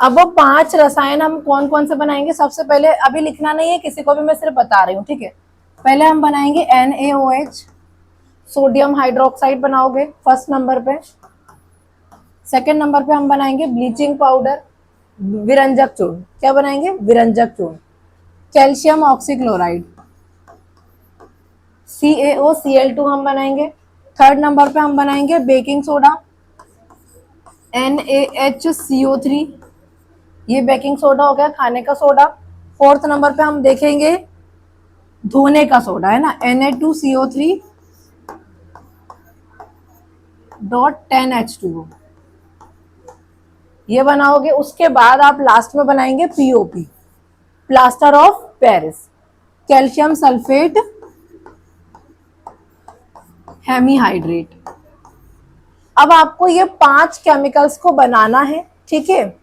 अब वो 5 रसायन हम कौन कौन से बनाएंगे, सबसे पहले, अभी लिखना नहीं है किसी को भी, मैं सिर्फ बता रही हूँ, ठीक है। पहले हम बनाएंगे NaOH, सोडियम हाइड्रोक्साइड बनाओगे फर्स्ट नंबर पे। सेकंड नंबर पे हम बनाएंगे ब्लीचिंग पाउडर, विरंजक चूर्ण। क्या बनाएंगे? विरंजक चूर्ण। कैल्शियम ऑक्सीक्लोराइड, CaOCl2 हम बनाएंगे। थर्ड नंबर पे हम बनाएंगे बेकिंग सोडा, NaHCO3, ये बेकिंग सोडा हो गया, खाने का सोडा। फोर्थ नंबर पे हम देखेंगे धोने का सोडा, है ना, Na2CO3.10H2O, ये बनाओगे। उसके बाद आप लास्ट में बनाएंगे POP, plaster of Paris, calcium sulphate hemihydrate. अब आपको ये 5 केमिकल्स को बनाना है, ठीक है।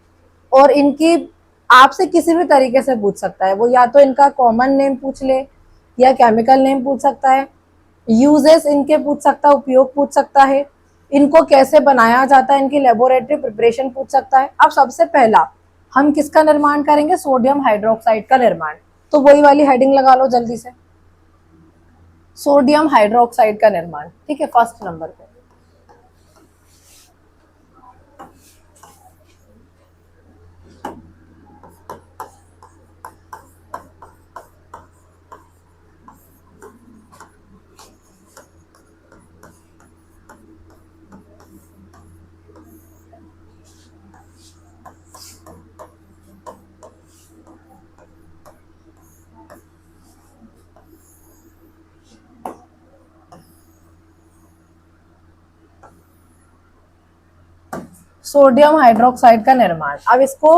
और इनकी आपसे किसी भी तरीके से पूछ सकता है वो, या तो इनका कॉमन नेम पूछ ले या केमिकल नेम पूछ सकता है, यूजेस इनके पूछ सकता है, उपयोग पूछ सकता है, इनको कैसे बनाया जाता है, इनकी लेबोरेटरी प्रिपरेशन पूछ सकता है। अब सबसे पहला हम किसका निर्माण करेंगे? सोडियम हाइड्रोक्साइड का निर्माण। तो वही वाली हेडिंग लगा लो जल्दी से, सोडियम हाइड्रोक्साइड का निर्माण, ठीक है, फर्स्ट नंबर पे। सोडियम हाइड्रोक्साइड का निर्माण। अब इसको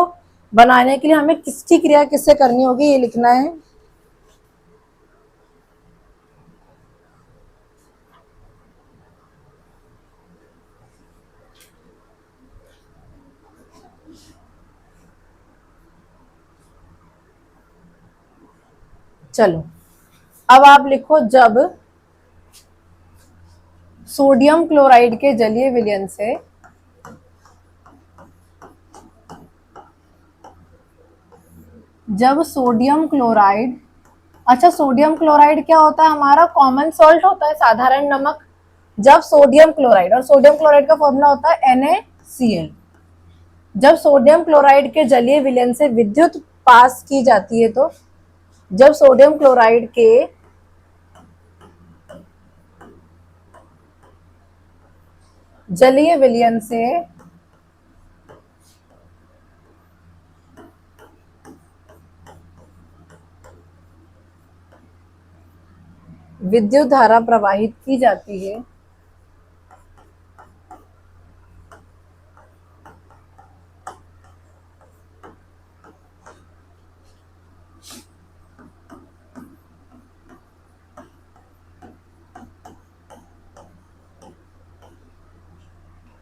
बनाने के लिए हमें किसकी क्रिया किससे करनी होगी, ये लिखना है। चलो अब आप लिखो, जब सोडियम क्लोराइड के जलीय विलयन से जब सोडियम क्लोराइड, अच्छा सोडियम क्लोराइड क्या होता है? हमारा कॉमन सॉल्ट होता है, साधारण नमक। जब सोडियम क्लोराइड, और सोडियम क्लोराइड का फॉर्मूला होता है NaCl, जब सोडियम क्लोराइड के जलीय विलयन से विद्युत पास की जाती है, तो जब सोडियम क्लोराइड के जलीय विलयन से विद्युत धारा प्रवाहित की जाती है,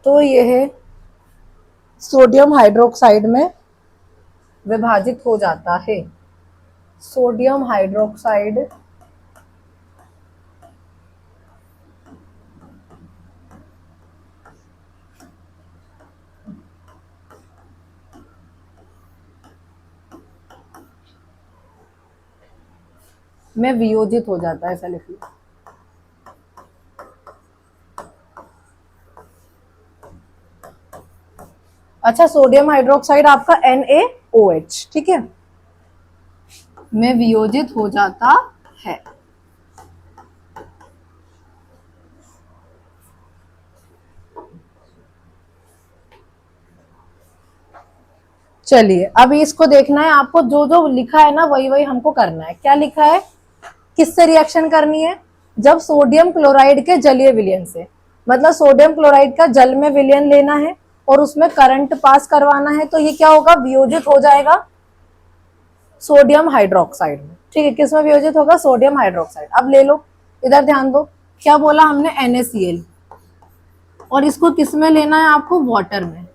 तो यह सोडियम हाइड्रोक्साइड में विभाजित हो जाता है। सोडियम हाइड्रोक्साइड में वियोजित हो जाता है, ऐसा लिख लो। अच्छा, सोडियम हाइड्रोक्साइड आपका NaOH, ठीक है, में वियोजित हो जाता है। चलिए अब इसको देखना है आपको, जो जो लिखा है ना वही वही हमको करना है। क्या लिखा है, किससे रिएक्शन करनी है? जब सोडियम क्लोराइड के जलीय विलयन से, मतलब सोडियम क्लोराइड का जल में विलयन लेना है और उसमें करंट पास करवाना है, तो ये क्या होगा? वियोजित हो जाएगा सोडियम हाइड्रोक्साइड में, ठीक है। किस में वियोजित होगा? Sodium hydroxide. अब ले लो, इधर ध्यान दो, क्या बोला हमने? NaCl, और इसको किस में लेना है आपको? वाटर में।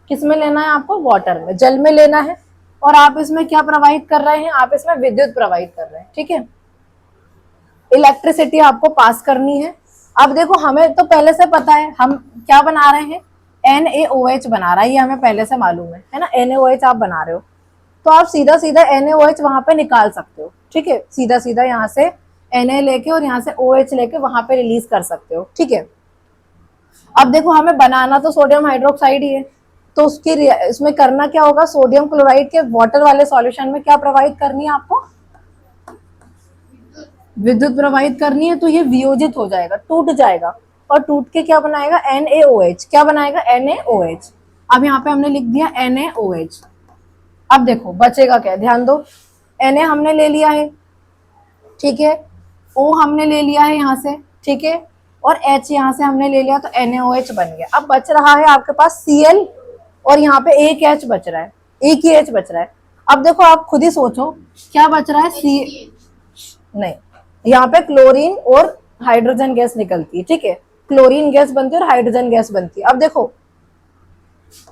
किस में लेना है आपको? वाटर में, जल में लेना है। और आप इसमें क्या प्रवाहित कर रहे हैं? आप इसमें विद्युत प्रवाहित कर रहे हैं, ठीक है, इलेक्ट्रिसिटी आपको पास करनी है। अब देखो, हमें तो पहले से पता है हम क्या बना रहे हैं, NaOH बना रहा है, ये हमें पहले से मालूम है ना, NaOH आप बना रहे हो, तो आप सीधा सीधा NaOH वहां पे निकाल सकते हो, ठीक है, सीधा सीधा यहाँ से Na लेके और यहाँ से OH लेके वहां पे रिलीज कर सकते हो, ठीक है। अब देखो हमें बनाना तो सोडियम हाइड्रोक्साइड ही है, तो उसकी इसमें करना क्या होगा, सोडियम क्लोराइड के वाटर वाले सॉल्यूशन में क्या प्रोवाइड करनी है आपको, विद्युत प्रवाहित करनी है, तो ये वियोजित हो जाएगा, टूट जाएगा, और टूट के क्या बनाएगा, NaOH, क्या बनाएगा, NaOH। अब यहाँ पे हमने लिख दिया NaOH। अब देखो बचेगा क्या, ध्यान दो, Na हमने ले लिया है, ठीक है, O हमने ले लिया है यहाँ से, ठीक है, और H यहाँ से हमने ले लिया, तो NaOH बन गया। अब बच रहा है आपके पास Cl, और यहाँ पे एक H बच रहा है, एक ही H बच रहा है। अब देखो आप खुद ही सोचो क्या बच रहा है, नहीं, यहाँ पे क्लोरीन और हाइड्रोजन गैस निकलती है, ठीक है, क्लोरीन गैस बनती है और हाइड्रोजन गैस बनती है। अब देखो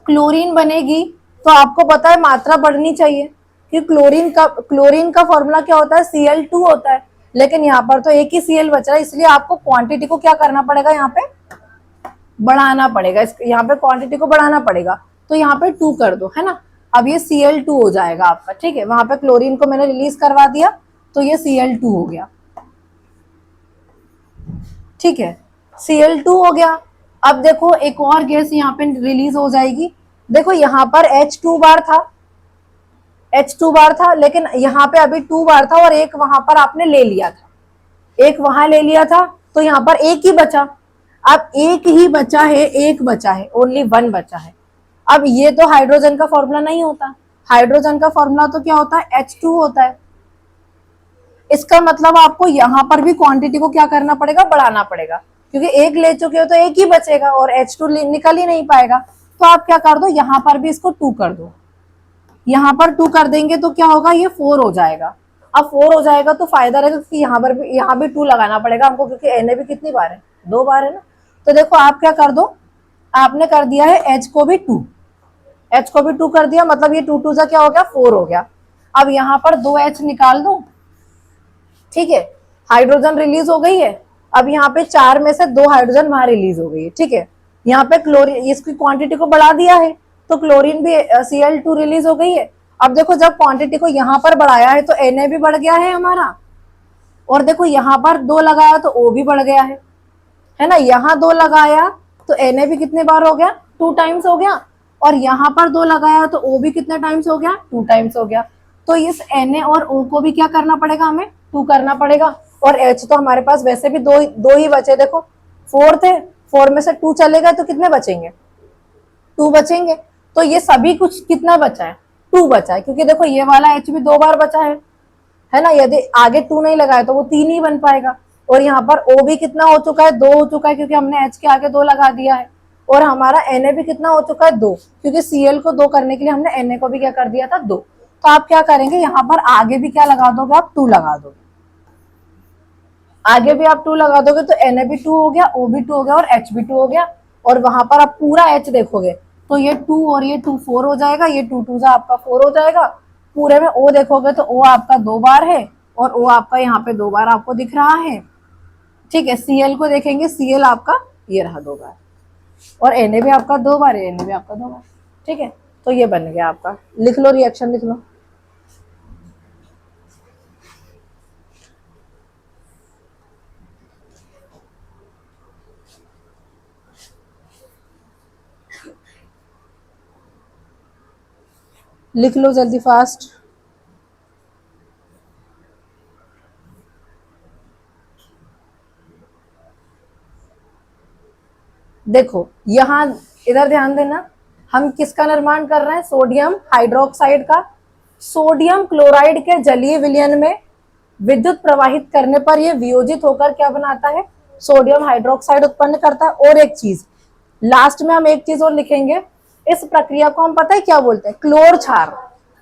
क्लोरीन बनेगी तो आपको पता है मात्रा बढ़नी चाहिए, कि क्लोरीन का फॉर्मूला क्या होता है, Cl2 होता है, लेकिन यहाँ पर तो एक ही Cl बच रहा है, इसलिए आपको क्वांटिटी को क्या करना पड़ेगा, यहाँ पे बढ़ाना पड़ेगा, यहाँ पे क्वांटिटी को बढ़ाना पड़ेगा, तो यहाँ पे 2 कर दो, है ना। अब ये Cl2 हो जाएगा आपका, ठीक है, वहां पे क्लोरीन को मैंने रिलीज करवा दिया, तो ये Cl2 हो गया, ठीक है, Cl2 हो गया। अब देखो एक और गैस यहाँ पे रिलीज हो जाएगी, देखो यहाँ पर H2 बार था, H2 बार था, लेकिन यहाँ पे अभी 2 बार था और एक वहां पर आपने ले लिया था, एक वहां ले लिया था, तो यहाँ पर एक ही बचा। अब एक ही बचा है, एक बचा है, ओनली 1 बचा है। अब ये तो हाइड्रोजन का फॉर्मूला नहीं होता, हाइड्रोजन का फॉर्मूला तो क्या होता है, H2 होता है। इसका मतलब आपको यहाँ पर भी क्वांटिटी को क्या करना पड़ेगा, बढ़ाना पड़ेगा, क्योंकि एक ले चुके हो तो एक ही बचेगा और H2 निकल ही नहीं पाएगा। तो आप क्या कर दो, यहाँ पर भी इसको 2 कर दो, यहाँ पर 2 कर देंगे तो क्या होगा, ये 4 हो जाएगा। अब 4 हो जाएगा तो फायदा रहेगा कि यहाँ भी 2 लगाना पड़ेगा हमको, क्योंकि Na भी कितनी बार है, 2 बार है ना। तो देखो आप क्या कर दो, आपने कर दिया है H को भी 2, H को भी 2 कर दिया, मतलब ये 2 2 सा क्या हो गया, 4 हो गया। अब यहाँ पर 2 H निकाल दो, ठीक है, हाइड्रोजन रिलीज हो गई है। अब यहाँ पे 4 में से 2 हाइड्रोजन वहां रिलीज हो गई है, ठीक है। यहाँ पे क्लोरीन, इसकी क्वांटिटी को बढ़ा दिया है, तो क्लोरीन भी Cl2 रिलीज हो गई है। अब देखो जब क्वांटिटी को यहाँ पर बढ़ाया है तो Na भी बढ़ गया है हमारा, और देखो यहाँ पर 2 लगाया तो O भी बढ़ गया है ना। यहाँ 2 लगाया तो Na भी कितने बार हो गया, 2 टाइम्स हो गया, और यहाँ पर 2 लगाया तो O भी कितने टाइम्स हो गया, 2 टाइम्स हो गया। तो इस Na और O को भी क्या करना पड़ेगा, हमें 2 करना पड़ेगा। और H तो हमारे पास वैसे भी दो ही बचे, देखो 4 थे, 4 में से 2 चले गए तो कितने बचेंगे, 2 बचेंगे। तो ये सभी कुछ कितना बचा है, 2 बचा है, क्योंकि देखो ये वाला H भी 2 बार बचा है ना। यदि आगे 2 नहीं लगाए तो वो 3 ही बन पाएगा। और यहाँ पर O भी कितना हो चुका है, 2 हो चुका है, क्योंकि हमने H के आगे 2 लगा दिया है। और हमारा Na भी कितना हो चुका है, 2, क्योंकि Cl को 2 करने के लिए हमने Na को भी क्या कर दिया था, 2। तो आप क्या करेंगे, यहाँ पर आगे भी क्या लगा दोगे, आप 2 लगा दोगे, आगे भी आप 2 लगा दोगे, तो Na भी 2 हो गया, O भी 2 हो गया और H भी 2 हो गया। और वहां पर आप पूरा H देखोगे तो ये 2 और ये 2 4 हो जाएगा, ये 2 2 आपका 4 हो जाएगा। पूरे में O देखोगे तो O आपका 2 बार है, और O आपका यहाँ पे 2 बार आपको दिख रहा है, ठीक है। Cl को देखेंगे, Cl आपका ये रहा 2 बार, और Na भी आपका 2 बार है, Na भी आपका 2 बार, ठीक है। तो ये बन गया आपका, लिख लो रिएक्शन, लिख लो। लिख लो जल्दी, फास्ट। देखो यहाँ इधर ध्यान देना, हम किसका निर्माण कर रहे हैं, सोडियम हाइड्रोक्साइड का। सोडियम क्लोराइड के जलीय विलयन में विद्युत प्रवाहित करने पर यह वियोजित होकर क्या बनाता है, सोडियम हाइड्रोक्साइड उत्पन्न करता है। और एक चीज लास्ट में हम एक चीज और लिखेंगे, इस प्रक्रिया को हम पता है क्या बोलते हैं, क्लोर क्षार।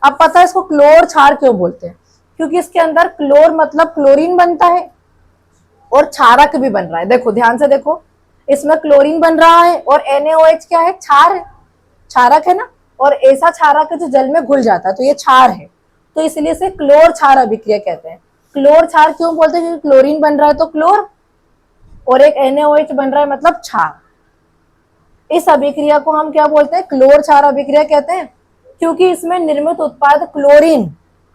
अब पता है इसको क्लोर क्षार क्यों बोलते हैं, क्योंकि इसके अंदर क्लोर मतलब क्लोरीन बनता है और क्षारक भी बन रहा है। देखो ध्यान से देखो, इसमें क्लोरीन बन रहा है और NaOH क्या है, क्षार है, क्षारक है ना। और ऐसा क्षारक है जो जल में घुल जाता है, तो ये क्षार है, तो इसलिए इसे क्लोर क्षार अभिक्रिया कहते हैं। क्लोर क्षार क्यों बोलते हैं, क्योंकि क्लोरीन बन रहा है तो क्लोर, और एक NaOH बन रहा है मतलब क्षार। इस अभिक्रिया को हम क्या बोलते हैं, क्लोर क्षार अभिक्रिया कहते हैं, क्योंकि इसमें निर्मित उत्पाद क्लोरीन,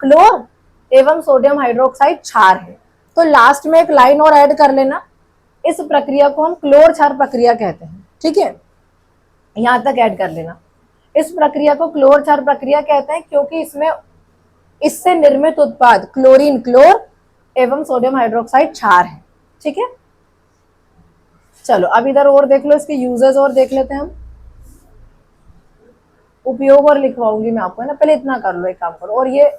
क्लोर एवं सोडियम हाइड्रोक्साइड क्षार है। तो लास्ट में एक लाइन और ऐड कर लेना, इस प्रक्रिया को हम क्लोर क्षार प्रक्रिया कहते हैं, ठीक है, यहां तक ऐड कर लेना। इस प्रक्रिया को क्लोर क्षार प्रक्रिया कहते हैं क्योंकि इसमें इससे निर्मित उत्पाद क्लोरीन, क्लोर एवं सोडियम हाइड्रोक्साइड क्षार है, ठीक है। चलो अब इधर और देख लो, इसके यूजेस और देख लेते हैं हम। उपयोग और लिखवाऊंगी मैं आपको, है ना, पहले इतना कर लो, एक काम करो, और ये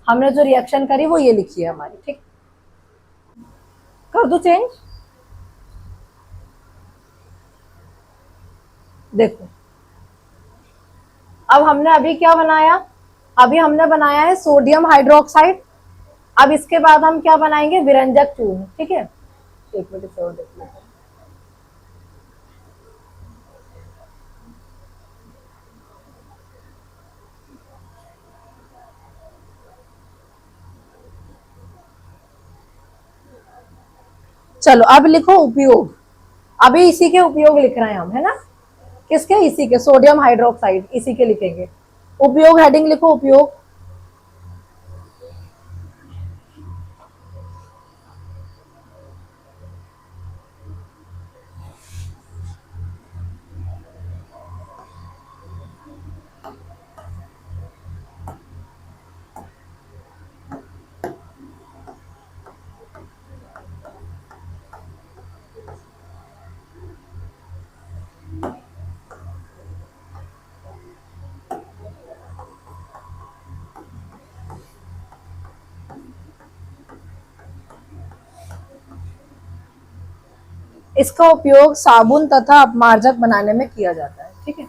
हमने जो रिएक्शन करी वो ये लिखी है हमारी, ठीक, कर दो चेंज। देखो अब हमने अभी क्या बनाया, अभी हमने बनाया है सोडियम हाइड्रोक्साइड। अब इसके बाद हम क्या बनाएंगे, विरंजक चूर्ण, ठीक है। एक मिनट और देख लेते हैं। चलो अब लिखो उपयोग, अभी इसी के उपयोग लिख रहे हैं हम, है ना, किसके, इसी के, सोडियम हाइड्रोक्साइड, इसी के लिखेंगे उपयोग। हेडिंग लिखो उपयोग। इसका उपयोग साबुन तथा अपमार्जक बनाने में किया जाता है, ठीक है।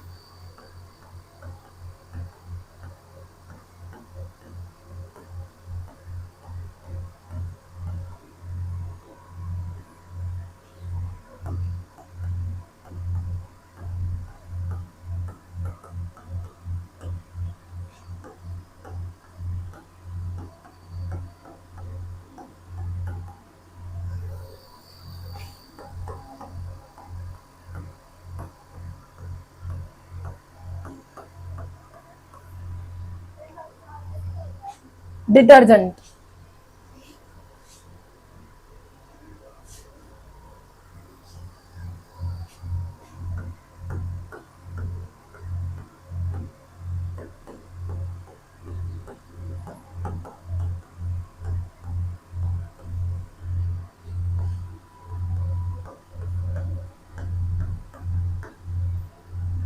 डिटर्जेंट,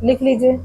लिख लीजिए।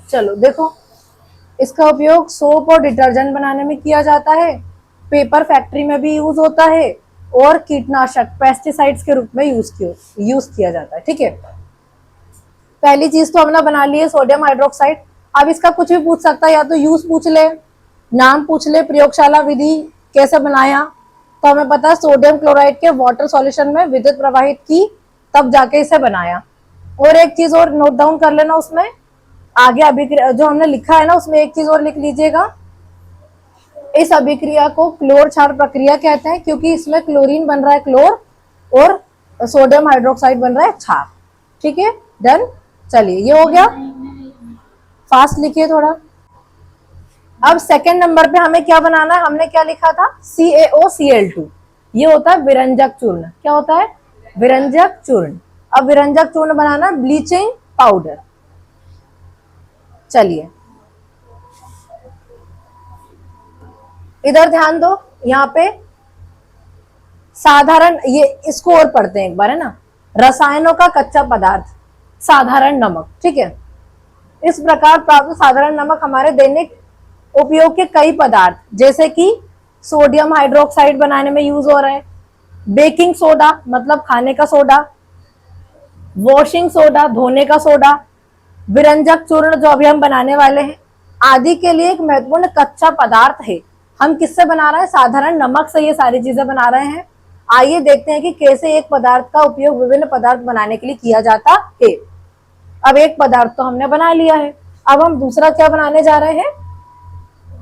चलो देखो, इसका उपयोग सोप और डिटर्जेंट बनाने में किया जाता है, पेपर फैक्ट्री में भी यूज होता है, और कीटनाशक पेस्टिसाइड्स के रूप में यूज किया जाता है, ठीक है। पहली चीज तो हमने बना ली है सोडियम हाइड्रोक्साइड। अब इसका कुछ भी पूछ सकता है, या तो यूज पूछ ले, नाम पूछ ले, प्रयोगशाला विधि कैसे बनाया, तो हमें पता है सोडियम क्लोराइड के वाटर सॉल्यूशन में विद्युत प्रवाहित की, तब जाके इसे बनाया। और एक चीज और नोट डाउन कर लेना, उसमें आगे अभिक्रिया जो हमने लिखा है ना, उसमें एक चीज और लिख लीजिएगा, इस अभिक्रिया को क्लोर क्षार प्रक्रिया कहते हैं क्योंकि इसमें क्लोरीन बन रहा है, क्लोर, और सोडियम हाइड्रोक्साइड बन रहा है क्षार, ठीक है, डन। चलिए ये हो गया, फास्ट लिखिए थोड़ा। अब सेकंड नंबर पे हमें क्या बनाना है, हमने क्या लिखा था, CaOCl2, ये होता है विरंजक चूर्ण। क्या होता है, विरंजक चूर्ण। अब विरंजक चूर्ण बनाना ब्लीचिंग पाउडर। चलिए इधर ध्यान दो, यहाँ पे साधारण, ये इसको और पढ़ते हैं एक बार, है ना, रसायनों का कच्चा पदार्थ साधारण नमक, ठीक है। इस प्रकार प्राप्त साधारण नमक हमारे दैनिक उपयोग के कई पदार्थ, जैसे कि सोडियम हाइड्रोक्साइड बनाने में यूज हो रहा है, बेकिंग सोडा मतलब खाने का सोडा, वॉशिंग सोडा धोने का सोडा, विरंजक चूर्ण जो अभी हम बनाने वाले हैं, आदि के लिए एक महत्वपूर्ण कच्चा पदार्थ है। हम किससे बना रहे हैं? साधारण नमक से ये सारी चीजें बना रहे हैं। आइए देखते हैं कि कैसे एक पदार्थ का उपयोग विभिन्न पदार्थ बनाने के लिए किया जाता है। अब एक पदार्थ तो हमने बना लिया है, अब हम दूसरा क्या बनाने जा रहे हैं?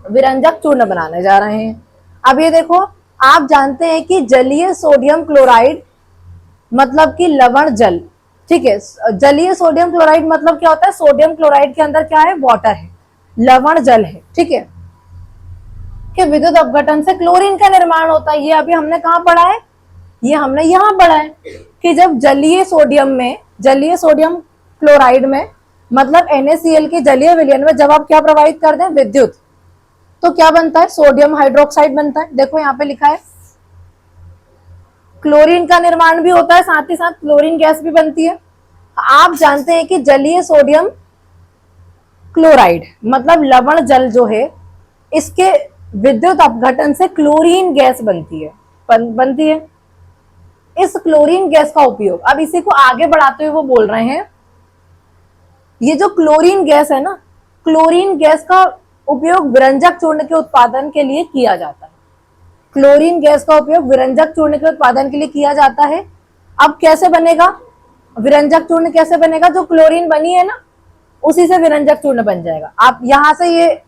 विरंजक चूर्ण बनाने जा रहे हैं। अब ये देखो, आप जानते हैं कि जलीय सोडियम क्लोराइड मतलब कि लवण जल, ठीक है। जलीय सोडियम क्लोराइड मतलब क्या होता है? सोडियम क्लोराइड के अंदर क्या है? वाटर है, लवण जल है, ठीक है। कि विद्युत अपघटन से क्लोरीन का निर्माण होता है। ये अभी हमने कहा पढ़ा है? ये हमने यहाँ पढ़ा है कि जब जलीय सोडियम क्लोराइड में मतलब NaCl के जलीय विलयन में जब आप क्या प्रवाहित कर दें? विद्युत, तो क्या बनता है? सोडियम हाइड्रोक्साइड बनता है। देखो यहाँ पे लिखा है, क्लोरीन का निर्माण भी होता है, साथ ही साथ क्लोरीन गैस भी बनती है। आप जानते हैं कि जलीय सोडियम क्लोराइड मतलब लवण जल जो है, इसके विद्युत अपघटन से क्लोरीन गैस बनती है, बनती है। इस क्लोरीन गैस का उपयोग, अब इसी को आगे बढ़ाते हुए वो बोल रहे हैं, ये जो क्लोरीन गैस है ना, क्लोरीन गैस का उपयोग विरंजक चूर्ण के उत्पादन के लिए किया जाता है। क्लोरीन गैस का उपयोग विरंजक चूर्ण के उत्पादन के लिए किया जाता है। अब कैसे बनेगा विरंजक चूर्ण? कैसे बनेगा? जो क्लोरीन बनी है ना, उसी से विरंजक चूर्ण बन जाएगा। आप यहां से ये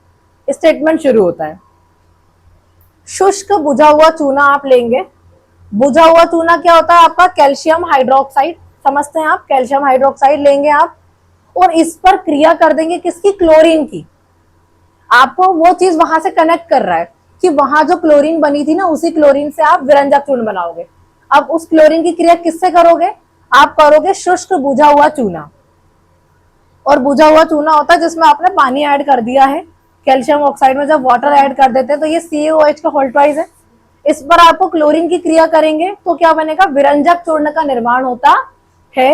स्टेटमेंट शुरू होता है, शुष्क बुझा हुआ चूना आप लेंगे। बुझा हुआ चूना क्या होता है आपका? कैल्शियम हाइड्रोक्साइड, समझते हैं आप? कैल्शियम हाइड्रोक्साइड लेंगे आप और इस पर क्रिया कर देंगे, किसकी? क्लोरीन की। आपको वो चीज वहां से कनेक्ट कर रहा है कि वहां जो क्लोरीन बनी थी ना, उसी क्लोरीन से आप विरंजक चूर्ण बनाओगे। अब उस क्लोरीन की क्रिया किससे करोगे? आप करोगे शुष्क बुझा हुआ चूना। और बुझा हुआ चूना होता है जिसमें आपने पानी ऐड कर दिया है। कैल्शियम ऑक्साइड में जब वाटर ऐड कर देते हैं तो ये CaOH का होल्टवाइज है। इस पर आपको क्लोरीन की क्रिया करेंगे तो क्या बनेगा? विरंजक चूर्ण का निर्माण होता है।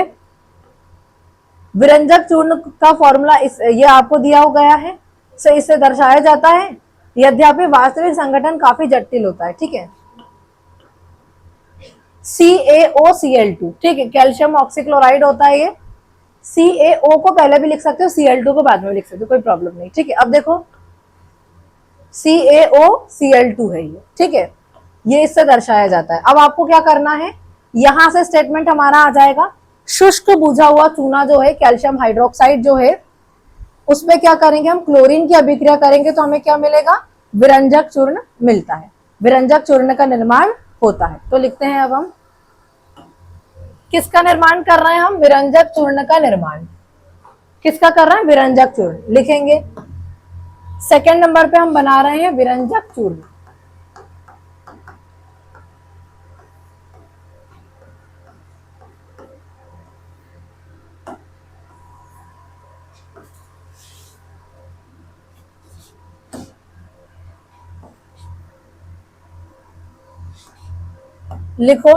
विरंजक चूर्ण का फॉर्मूला ये आपको दिया हो गया है, से इससे दर्शाया जाता है। यद्यपि वास्तविक संगठन काफी जटिल होता है, ठीक है। CaOCl2, ठीक है, कैल्शियम ऑक्सीक्लोराइड होता है ये। CaO को पहले भी लिख सकते हो, Cl2 को बाद में लिख सकते हो, कोई प्रॉब्लम नहीं, ठीक है। अब देखो CaOCl2 है ये, ठीक है, ये इससे दर्शाया जाता है। अब आपको क्या करना है? यहां से स्टेटमेंट हमारा आ जाएगा, शुष्क बुझा हुआ चूना जो है, कैल्शियम हाइड्रोक्साइड जो है, उसमें क्या करेंगे हम? क्लोरीन की अभिक्रिया करेंगे तो हमें क्या मिलेगा? विरंजक चूर्ण मिलता है। विरंजक चूर्ण का निर्माण होता है। तो लिखते हैं अब हम किसका निर्माण कर रहे हैं? हम विरंजक चूर्ण का निर्माण किसका कर रहे हैं? विरंजक चूर्ण लिखेंगे। सेकंड नंबर पे हम बना रहे हैं विरंजक चूर्ण। लिखो,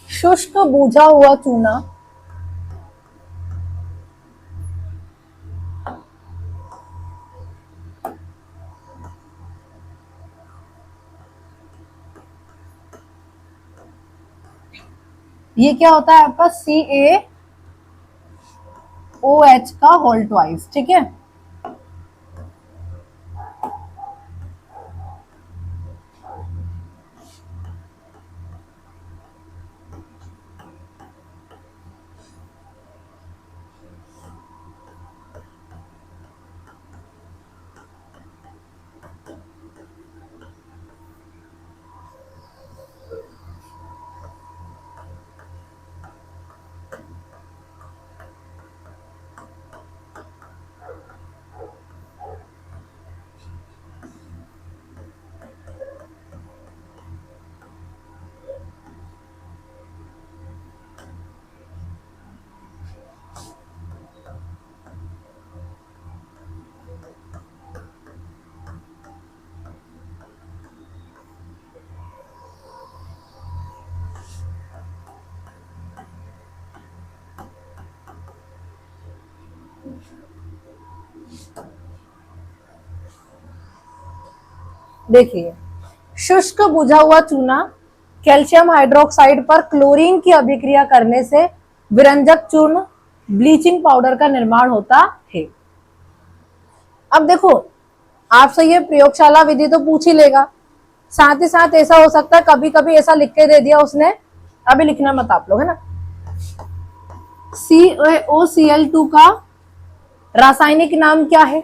शुष्क बूझा हुआ चूना ये क्या होता है आपका? CaOH का होल ट्वाइस, ठीक है। देखिए, शुष्क बुझा हुआ चूना कैल्शियम हाइड्रोक्साइड पर क्लोरीन की अभिक्रिया करने से विरंजक चूर्ण ब्लीचिंग पाउडर का निर्माण होता है। अब देखो, आपसे ये प्रयोगशाला विधि तो पूछ ही लेगा, साथ ही साथ ऐसा हो सकता है कभी कभी ऐसा लिख के दे दिया उसने, अभी लिखना मत आप लोग, है ना। CaOCl2 का रासायनिक नाम क्या है,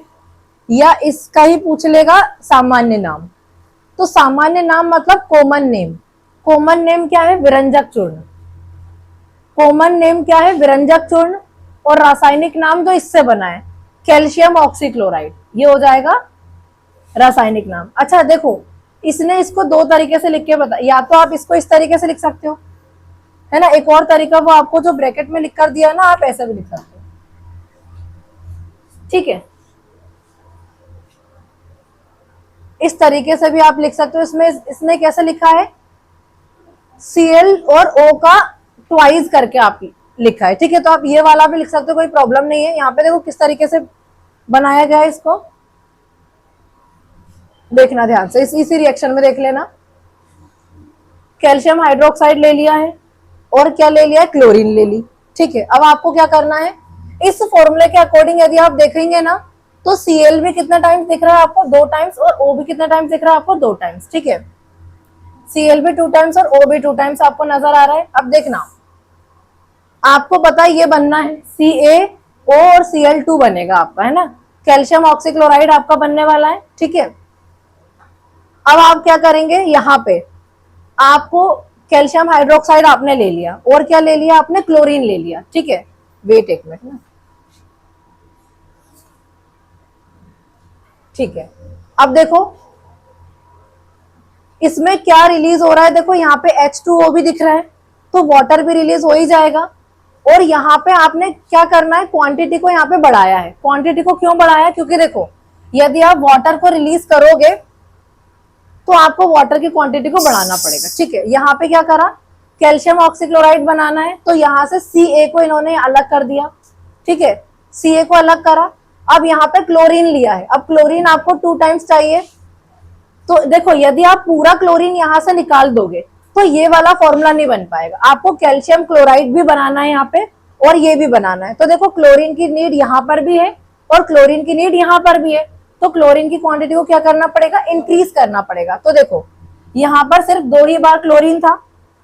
या इसका ही पूछ लेगा सामान्य नाम। तो सामान्य नाम मतलब कॉमन नेम। कॉमन नेम क्या है, विरंजक चूर्ण। कॉमन नेम क्या है, विरंजक चूर्ण। और रासायनिक नाम जो इससे बना है, कैल्शियम ऑक्सीक्लोराइड, ये हो जाएगा रासायनिक नाम। अच्छा देखो, इसने इसको दो तरीके से लिख के बताया, या तो आप इसको इस तरीके से लिख सकते हो, है ना। एक और तरीका वो आपको जो ब्रैकेट में लिख कर दिया ना, आप ऐसे भी लिख सकते हो, ठीक है। इस तरीके से भी आप लिख सकते हो। इसमें इसने कैसे लिखा है, Cl और O का ट्वाइस करके आप लिखा है, ठीक है। तो आप ये वाला भी लिख सकते हो, कोई प्रॉब्लम नहीं है। यहाँ पे देखो किस तरीके से बनाया गया है, इसको देखना ध्यान से, इसी रिएक्शन में देख लेना। कैल्शियम हाइड्रोक्साइड ले लिया है और क्या ले लिया है, क्लोरीन ले ली, ठीक है। अब आपको क्या करना है, इस फॉर्मूले के अकॉर्डिंग यदि आप देखेंगे ना, तो Cl भी कितना टाइम्स दिख रहा है आपको, 2 टाइम्स, और O भी कितना टाइम्स दिख रहा है आपको, 2 टाइम्स, ठीक है। Cl भी 2 टाइम्स और O भी 2 टाइम्स आपको नजर आ रहा है। अब देखना, आपको पता है ये बनना है, CaO और Cl2 बनेगा आपका, है ना। कैल्शियम ऑक्सीक्लोराइड आपका बनने वाला है, ठीक है। अब आप क्या करेंगे, यहाँ पे आपको कैल्शियम हाइड्रोक्साइड आपने ले लिया, और क्या ले लिया आपने, क्लोरीन ले लिया, ठीक है। वेट एक मिनट ना, ठीक है। अब देखो इसमें क्या रिलीज हो रहा है, देखो यहाँ पे H2O भी दिख रहा है, तो वाटर भी रिलीज हो ही जाएगा। और यहाँ पे आपने क्या करना है, क्वांटिटी को यहाँ पे बढ़ाया है। क्वांटिटी को क्यों बढ़ाया, क्योंकि देखो यदि आप वाटर को रिलीज करोगे तो आपको वाटर की क्वांटिटी को बढ़ाना पड़ेगा, ठीक है। यहाँ पे क्या करा, कैल्शियम ऑक्सीक्लोराइड बनाना है, तो यहाँ से Ca को इन्होंने अलग कर दिया, ठीक है। Ca को अलग करा। अब यहाँ पे क्लोरीन लिया है, अब क्लोरीन आपको 2 टाइम्स चाहिए, तो देखो यदि आप पूरा क्लोरीन यहाँ से निकाल दोगे तो ये वाला फॉर्मूला नहीं बन पाएगा। आपको कैल्शियम क्लोराइड भी बनाना है यहाँ पे, और ये भी बनाना है। तो देखो क्लोरीन की नीड यहाँ पर भी है और क्लोरीन की नीड यहाँ पर भी है, तो क्लोरीन की क्वांटिटी को क्या करना पड़ेगा, इंक्रीज करना पड़ेगा। तो देखो यहाँ पर सिर्फ 2 ही बार क्लोरीन था,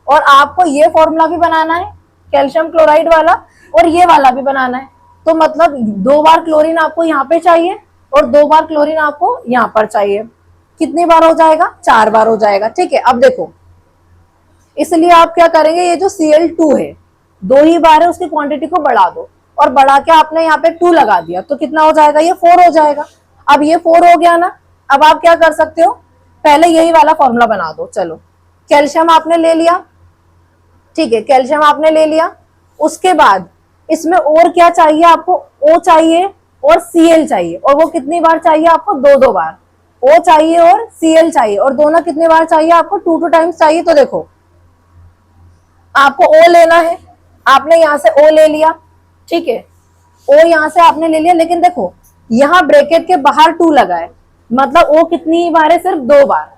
और आपको ये फॉर्मूला भी बनाना है कैल्शियम क्लोराइड वाला, और ये वाला भी बनाना है। तो मतलब 2 बार क्लोरीन आपको यहाँ पे चाहिए और 2 बार क्लोरीन आपको यहाँ पर चाहिए। कितनी बार हो जाएगा, 4 बार हो जाएगा, ठीक है। अब देखो इसलिए आप क्या करेंगे, ये जो Cl2 है 2 ही बार है, उसकी क्वांटिटी को बढ़ा दो, और बढ़ा के आपने यहाँ पे 2 लगा दिया, तो कितना हो जाएगा, ये 4 हो जाएगा। अब ये 4 हो गया ना, अब आप क्या कर सकते हो, पहले यही वाला फॉर्मूला बना दो। चलो कैल्शियम आपने ले लिया, ठीक है, कैल्शियम आपने ले लिया। उसके बाद इसमें और क्या चाहिए आपको, O चाहिए और Cl चाहिए, और वो कितनी बार चाहिए आपको, 2-2 बार। O चाहिए और Cl चाहिए, और दोनों कितनी बार चाहिए आपको, 2-2 टाइम्स चाहिए। तो देखो आपको O लेना है, आपने यहाँ से O ले लिया, ठीक है। O यहाँ से आपने ले लिया, लेकिन देखो यहाँ ब्रैकेट के बाहर 2 लगा है, मतलब O कितनी बार है, सिर्फ 2 बार।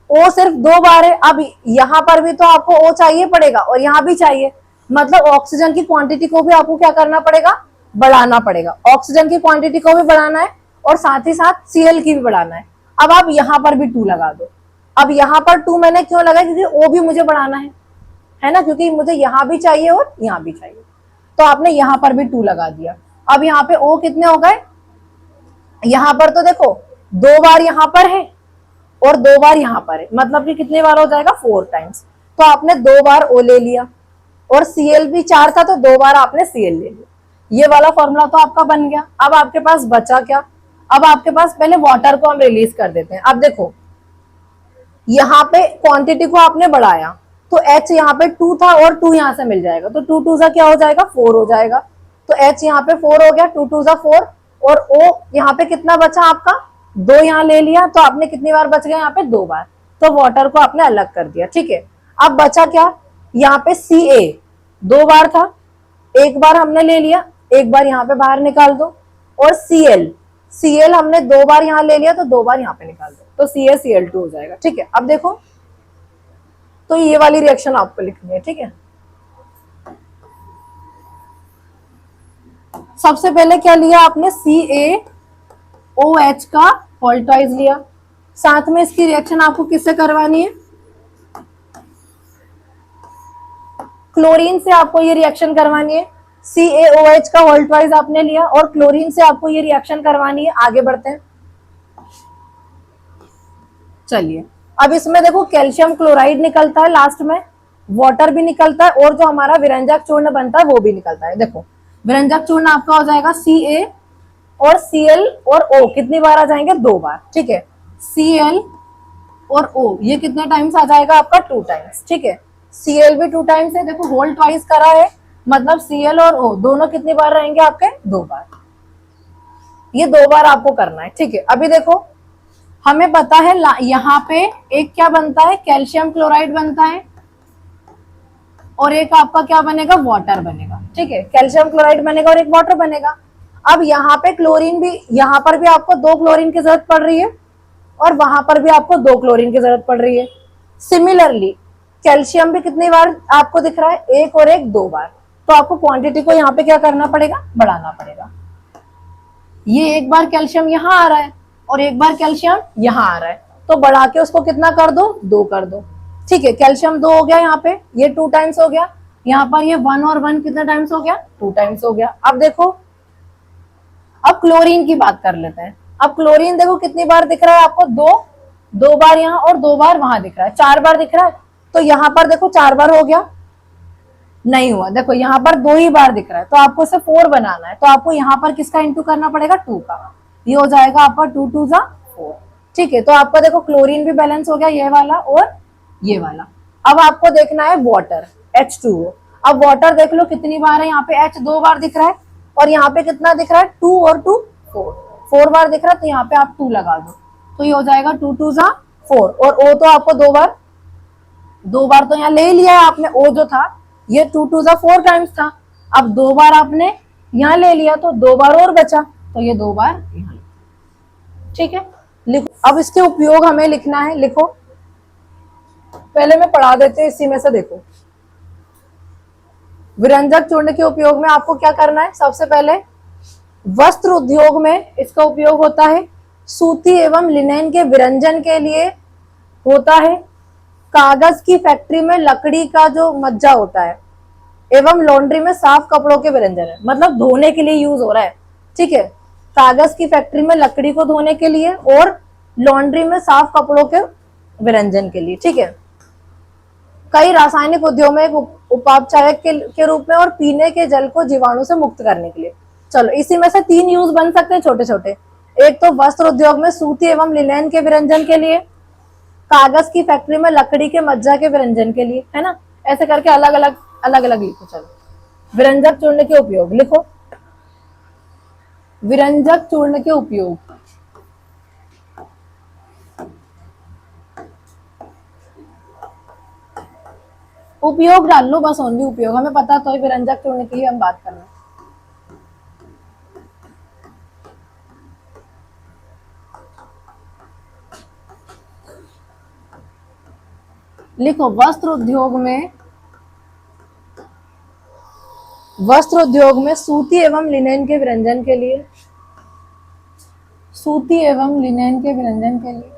O सिर्फ 2 बार है। अब यहाँ पर भी तो आपको O चाहिए पड़ेगा और यहाँ भी चाहिए, मतलब ऑक्सीजन की क्वांटिटी को भी आपको क्या करना पड़ेगा, बढ़ाना पड़ेगा। ऑक्सीजन की क्वांटिटी को भी बढ़ाना है और साथ ही साथ Cl की भी बढ़ाना है। अब आप यहाँ पर भी 2 लगा दो। अब यहाँ पर 2 मैंने क्यों लगाया, क्योंकि O भी मुझे बढ़ाना है ना, क्योंकि मुझे यहाँ भी चाहिए और यहाँ भी चाहिए, तो आपने यहाँ पर भी 2 लगा दिया। अब यहाँ पे O कितने हो गए, यहाँ पर तो देखो 2 बार यहाँ पर है और 2 बार यहाँ पर है, मतलब कि कितने बार हो जाएगा, 4 टाइम्स। तो आपने 2 बार O ले लिया, और Cl भी 4 था तो 2 बार आपने Cl ले लिया। ये वाला फॉर्मूला तो आपका बन गया। अब आपके पास बचा क्या, अब आपके पास पहले वाटर को हम रिलीज कर देते हैं। अब देखो यहाँ पे क्वांटिटी को आपने बढ़ाया, तो H यहाँ पे 2 था और 2 यहाँ से मिल जाएगा, तो 2 2 सा क्या हो जाएगा, 4 हो जाएगा। तो H यहाँ पे 4 हो गया, 2 2 सा 4, और O यहाँ पे कितना बचा आपका, 2 यहाँ ले लिया, तो आपने कितनी बार बच गया यहाँ पे, 2 बार। तो वाटर को आपने अलग कर दिया, ठीक है। अब बचा क्या, यहाँ पे Ca 2 बार था, 1 बार हमने ले लिया, 1 बार यहाँ पे बाहर निकाल दो, और Cl हमने 2 बार यहाँ ले लिया तो 2 बार यहाँ पे निकाल दो, तो CaCl2 हो जाएगा। ठीक है, अब देखो, तो ये वाली रिएक्शन आपको लिखनी है। ठीक है, सबसे पहले क्या लिया आपने, CaOH का वोल्टाइज लिया, साथ में इसकी रिएक्शन आपको किससे करवानी है, क्लोरीन से आपको ये रिएक्शन करवानी है। CaOH का वोल्टवाइज आपने लिया और क्लोरीन से आपको ये रिएक्शन करवानी है। आगे बढ़ते हैं, चलिए अब इसमें देखो कैल्शियम क्लोराइड निकलता है लास्ट में, वाटर भी निकलता है, और जो हमारा विरंजक चूर्ण बनता है वो भी निकलता है। देखो विरंजक चूर्ण आपका हो जाएगा Ca और Cl और O, कितनी बार आ जाएंगे, 2 बार। ठीक है, Cl और O ये कितने टाइम्स आ जाएगा आपका, 2 टाइम्स। ठीक है, Cl भी 2 टाइम्स है, देखो होल ट्वाइस करा है, मतलब Cl और O दोनों कितनी बार रहेंगे आपके, 2 बार। ये 2 बार आपको करना है। ठीक है, अभी देखो हमें पता है यहाँ पे एक क्या बनता है, कैल्शियम क्लोराइड बनता है, और एक आपका क्या बनेगा, वाटर बनेगा। ठीक है, कैल्शियम क्लोराइड बनेगा और एक वाटर बनेगा। अब यहाँ पे क्लोरीन भी, यहाँ पर भी आपको 2 क्लोरीन की जरूरत पड़ रही है और वहां पर भी आपको 2 क्लोरीन की जरूरत पड़ रही है। सिमिलरली कैल्शियम भी कितनी बार आपको दिख रहा है, 1 और 1 2 बार, तो आपको क्वांटिटी को यहाँ पे क्या करना पड़ेगा, बढ़ाना पड़ेगा। ये एक बार कैल्शियम यहाँ आ रहा है और एक बार कैल्शियम यहाँ आ रहा है, तो बढ़ा के उसको कितना कर दो, 2 कर दो। ठीक है, कैल्शियम 2 हो गया यहाँ पे, ये 2 टाइम्स हो गया, यहाँ पर ये 1 और 1 कितना टाइम्स हो गया, 2 टाइम्स हो गया। अब देखो, अब क्लोरीन की बात कर लेते हैं। अब क्लोरीन देखो कितनी बार दिख रहा है आपको, 2 बार यहाँ और 2 बार वहां दिख रहा है, 4 बार दिख रहा है। तो यहाँ पर देखो 4 बार हो गया, नहीं हुआ, देखो यहाँ पर 2 ही बार दिख रहा है, तो आपको इसे 4 बनाना है, तो आपको यहाँ पर किसका इंटू करना पड़ेगा, 2 का। ये हो जाएगा आपका 2 2 जा 4। ठीक है, तो आपका देखो क्लोरीन भी बैलेंस हो गया, ये वाला और ये वाला। अब आपको देखना है वाटर, H2O। अब वाटर देख लो कितनी बार है, यहाँ पे H 2 बार दिख रहा है और यहाँ पे कितना दिख रहा है, 2 और 2 4, 4 बार दिख रहा है, तो यहाँ पे आप 2 लगा दो, तो ये हो जाएगा 2 2 जा 4। और O तो आपको 2 बार, 2 बार तो यहाँ ले लिया है आपने, O जो था ये 2 2 जा 4 टाइम्स था। अब 2 बार आपने यहाँ ले लिया तो 2 बार और बचा, तो ये 2 बार यहाँ। ठीक है, लिखो। अब इसके उपयोग हमें लिखना है, लिखो, पहले मैं पढ़ा देते हैं इसी में से। देखो विरंजक चूर्ण के उपयोग में आपको क्या करना है, सबसे पहले वस्त्र उद्योग में इसका उपयोग होता है, सूती एवं लिनेन के विरंजन के लिए होता है, कागज की फैक्ट्री में लकड़ी का जो मज्जा होता है, एवं लॉन्ड्री में साफ कपड़ों के विरंजन है, मतलब धोने के लिए यूज हो रहा है। ठीक है, कागज की फैक्ट्री में लकड़ी को धोने के लिए और लॉन्ड्री में साफ कपड़ों के विरंजन के लिए। ठीक है, कई रासायनिक उद्योग में उपापचायक के रूप में और पीने के जल को जीवाणु से मुक्त करने के लिए। चलो इसी में से 3 यूज बन सकते हैं छोटे छोटे। एक तो वस्त्र उद्योग में सूती एवं लिनेन के विरंजन के लिए, कागज की फैक्ट्री में लकड़ी के मज्जा के विरंजन के लिए, है ना। ऐसे करके अलग अलग लिखो। चलो विरंजक चूर्ण के उपयोग लिखो, विरंजक चूर्ण के उपयोग। उपयोग डाल लो बस, ओनली उपयोग, हमें पता तो है विरंजक चूर्ण की ही हम बात कर रहे हैं। लिखो वस्त्र उद्योग में सूती एवं लिनेन के विरंजन के लिए, सूती एवं लिनेन के विरंजन के लिए।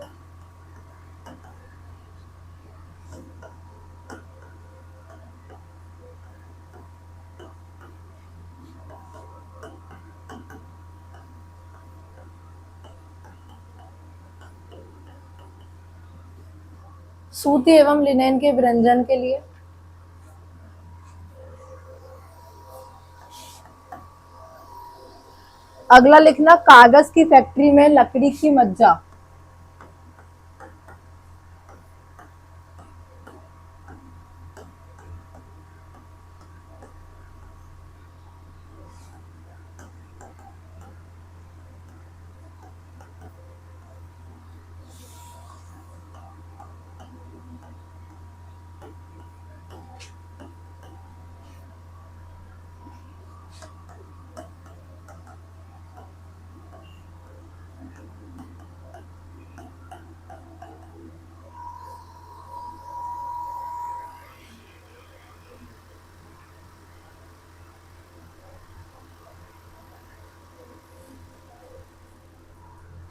सूती एवं लिनेन के विरंजन के लिए। अगला लिखना, कागज की फैक्ट्री में लकड़ी की मज्जा।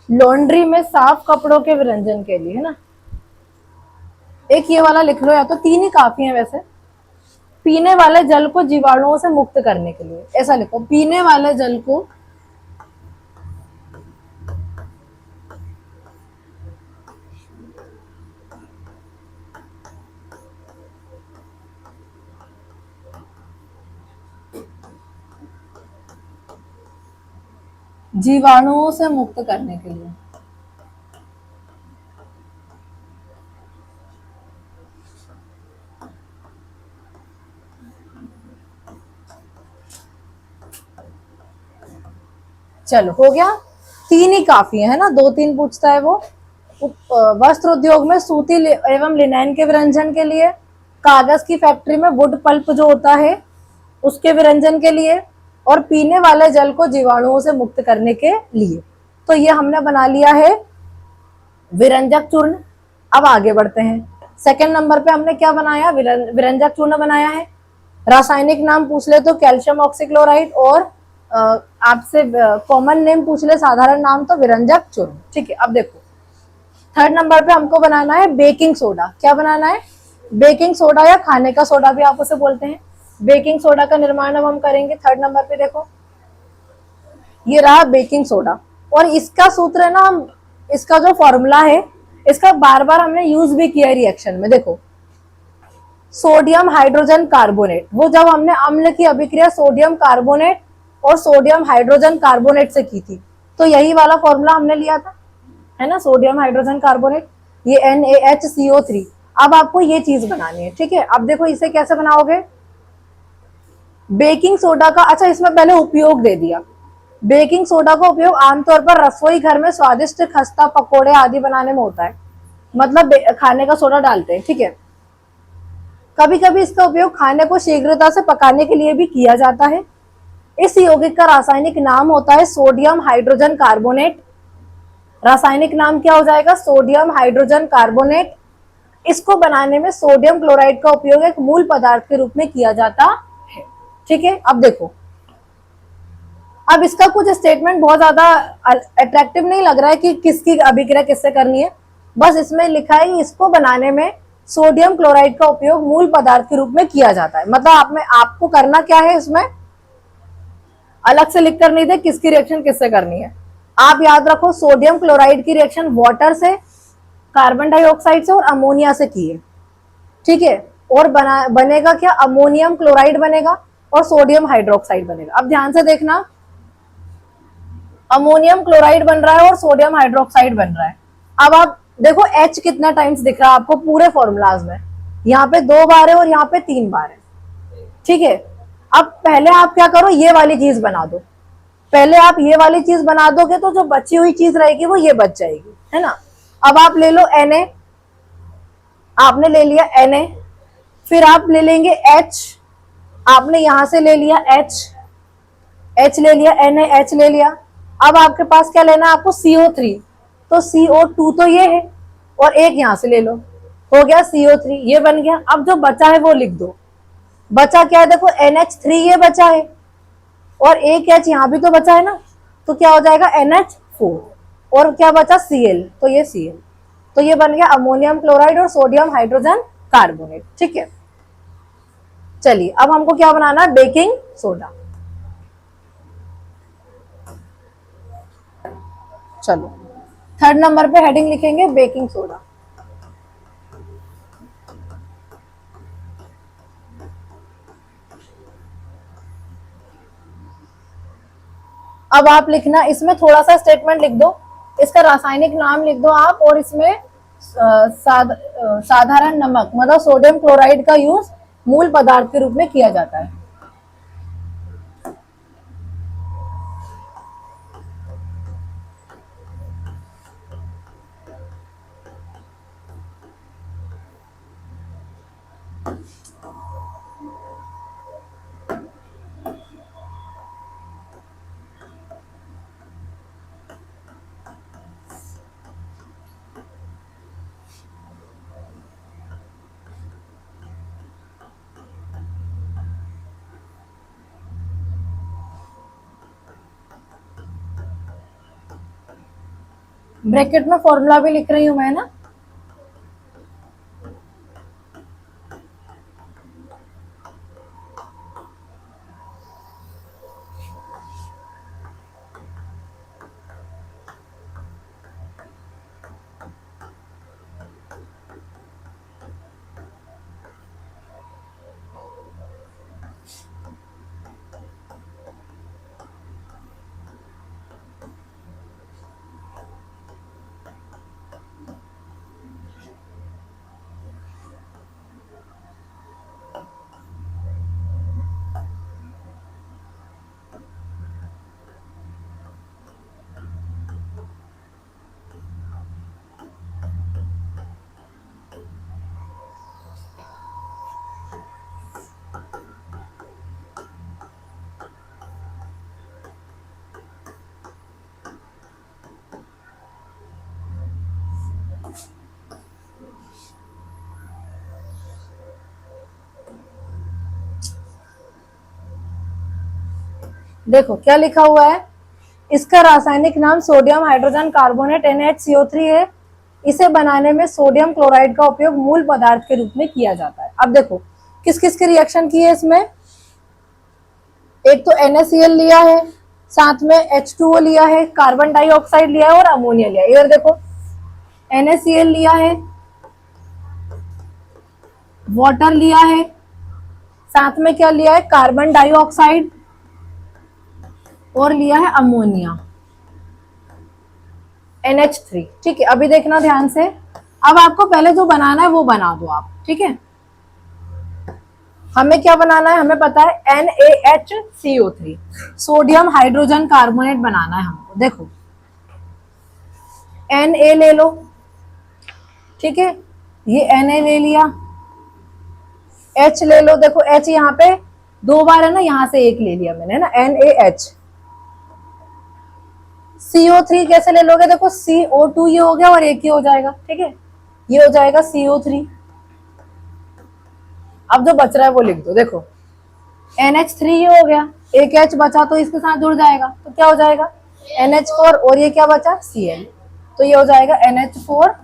लॉन्ड्री में साफ कपड़ों के विरंजन के लिए, है ना। एक ये वाला लिख लो, या तो तीन ही काफी है वैसे। पीने वाले जल को जीवाणुओं से मुक्त करने के लिए, ऐसा लिखो, पीने वाले जल को जीवाणुओं से मुक्त करने के लिए। चलो हो गया, तीन ही काफी है ना, दो तीन पूछता है वो। वस्त्र उद्योग में सूती एवं लिनेन के विरंजन के लिए, कागज की फैक्ट्री में वुड पल्प जो होता है उसके विरंजन के लिए, और पीने वाले जल को जीवाणुओं से मुक्त करने के लिए। तो ये हमने बना लिया है विरंजक चूर्ण। अब आगे बढ़ते हैं, सेकंड नंबर पे हमने क्या बनाया, विरंजक चूर्ण बनाया है। रासायनिक नाम पूछ ले तो कैल्शियम ऑक्सीक्लोराइड, और आपसे कॉमन नेम पूछ ले, साधारण नाम, तो विरंजक चूर्ण। ठीक है, अब देखो थर्ड नंबर पे हमको बनाना है बेकिंग सोडा। क्या बनाना है, बेकिंग सोडा, या खाने का सोडा भी आप उसे बोलते हैं। बेकिंग सोडा का निर्माण अब हम करेंगे। थर्ड नंबर पे देखो, ये रहा बेकिंग सोडा, और इसका सूत्र है ना, हम इसका जो फॉर्मूला है, इसका बार बार हमने यूज भी किया है रिएक्शन में। देखो, सोडियम हाइड्रोजन कार्बोनेट, वो जब हमने अम्ल की अभिक्रिया सोडियम कार्बोनेट और सोडियम हाइड्रोजन कार्बोनेट से की थी, तो यही वाला फॉर्मूला हमने लिया था, है ना, सोडियम हाइड्रोजन कार्बोनेट, ये NaHCO3। अब आपको ये चीज बनानी है, ठीक है। अब देखो इसे कैसे बनाओगे, बेकिंग सोडा का, अच्छा इसमें पहले उपयोग दे दिया। बेकिंग सोडा का उपयोग आमतौर पर रसोई घर में स्वादिष्ट खस्ता, पकोड़े आदि बनाने में होता है, मतलब खाने का सोडा डालते हैं, ठीक है। कभी कभी इसका उपयोग खाने को शीघ्रता से पकाने के लिए भी किया जाता है। इस यौगिक का रासायनिक नाम होता है सोडियम हाइड्रोजन कार्बोनेट। रासायनिक नाम क्या हो जाएगा, सोडियम हाइड्रोजन कार्बोनेट। इसको बनाने में सोडियम क्लोराइड का उपयोग एक मूल पदार्थ के रूप में किया जाता है, ठीक है। अब देखो, अब इसका कुछ स्टेटमेंट बहुत ज्यादा अट्रैक्टिव नहीं लग रहा है कि किसकी अभिक्रिया किससे करनी है। बस इसमें लिखा है इसको बनाने में सोडियम क्लोराइड का उपयोग मूल पदार्थ के रूप में किया जाता है। मतलब आपको करना क्या है, इसमें अलग से लिख कर नहीं दे किसकी रिएक्शन किससे करनी है। आप याद रखो, सोडियम क्लोराइड की रिएक्शन वाटर से, कार्बन डाइऑक्साइड से और अमोनिया से की है, ठीक है। और बनेगा क्या, अमोनियम क्लोराइड बनेगा और सोडियम हाइड्रोक्साइड बनेगा। अब ध्यान से देखना, अमोनियम क्लोराइड बन रहा है और सोडियम हाइड्रोक्साइड बन रहा है। अब आप देखो H कितना टाइम्स दिख रहा है आपको पूरे फॉर्मूलाज में, यहाँ पे 2 बार है और यहाँ पे 3 बार है, ठीक है। अब पहले आप क्या करो, ये वाली चीज बना दो। पहले आप ये वाली चीज बना दोगे तो जो बची हुई चीज रहेगी वो ये बच जाएगी, है ना। अब आप ले लो Na, आपने ले लिया Na, फिर आप ले लेंगे H, आपने यहां से ले लिया H ले लिया, NaH ले लिया। अब आपके पास क्या लेना है, आपको CO3, तो CO2 तो ये है, और एक यहां से ले लो, हो गया CO3, ये बन गया। अब जो बचा है वो लिख दो, बचा क्या है, देखो NH3 ये बचा है, और एक H यहाँ भी तो बचा है ना, तो क्या हो जाएगा NH4, और क्या बचा Cl, तो ये Cl, तो ये बन गया अमोनियम क्लोराइड और सोडियम हाइड्रोजन कार्बोनेट, ठीक है। चलिए अब हमको क्या बनाना है, बेकिंग सोडा। चलो थर्ड नंबर पे हेडिंग लिखेंगे बेकिंग सोडा। अब आप लिखना, इसमें थोड़ा सा स्टेटमेंट लिख दो, इसका रासायनिक नाम लिख दो आप, और इसमें साधारण नमक, मतलब सोडियम क्लोराइड का यूज मूल पदार्थ के रूप में किया जाता है। ब्रैकेट में फॉर्मूला भी लिख रही हूं मैं ना। देखो क्या लिखा हुआ है, इसका रासायनिक नाम सोडियम हाइड्रोजन कार्बोनेट NaHCO3 है। इसे बनाने में सोडियम क्लोराइड का उपयोग मूल पदार्थ के रूप में किया जाता है। अब देखो किस किस की रिएक्शन की है इसमें। एक तो NaCl लिया है, साथ में H2O लिया है, कार्बन डाइऑक्साइड लिया है और अमोनिया लिया है। इधर देखो NaCl लिया है, वाटर लिया है, साथ में क्या लिया है, कार्बन डाइऑक्साइड और लिया है अमोनिया NH3। ठीक है, अभी देखना ध्यान से। अब आपको पहले जो बनाना है वो बना दो आप, ठीक है। हमें क्या बनाना है, हमें पता है NaHCO3, सोडियम हाइड्रोजन कार्बोनेट बनाना है हमको। देखो Na ले लो, ठीक है, ये Na ले लिया, H ले लो, देखो H यहाँ पे दो बार है ना, यहां से एक ले लिया मैंने ना, NaH। CO3 कैसे ले लोगे, देखो CO2 ये हो गया और एक ही हो जाएगा, ठीक है, ये हो जाएगा CO3। अब जो बच रहा है वो लिख दो, देखो NH3 ये हो गया, एक H बचा तो इसके साथ जुड़ जाएगा, तो क्या हो जाएगा NH4 और ये क्या बचा Cl, तो ये हो जाएगा NH4।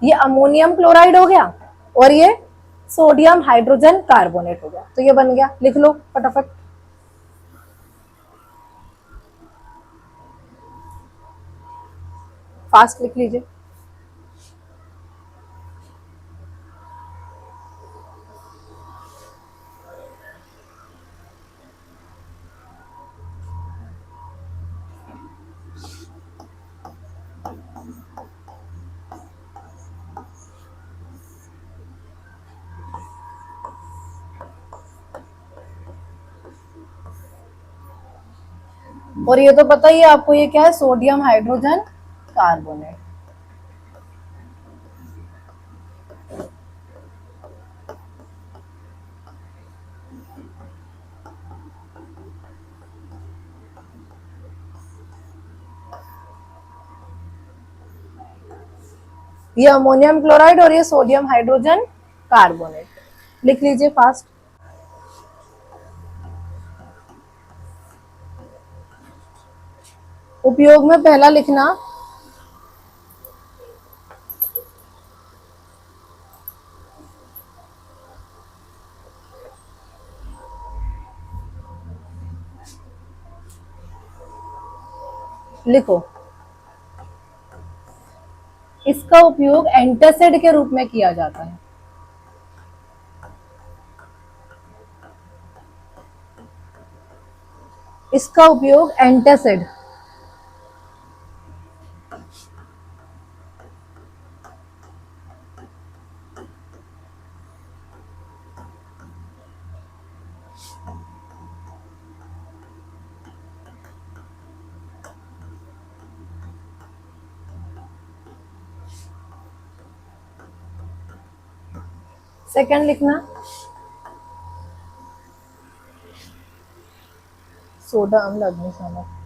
ये अमोनियम क्लोराइड हो गया और ये सोडियम हाइड्रोजन कार्बोनेट हो गया, तो ये बन गया। लिख लो फटाफट, फास्ट लिख लीजिए। और ये तो पता ही है आपको, ये क्या है, सोडियम हाइड्रोजन कार्बोनेट। ये अमोनियम क्लोराइड और ये सोडियम हाइड्रोजन कार्बोनेट। लिख लीजिए फास्ट। उपयोग में पहला लिखना, लिखो, इसका उपयोग एंटासिड के रूप में किया जाता है। इसका उपयोग एंटासिड, सेकंड लिखना सोडा अम्ल अग्निशामक।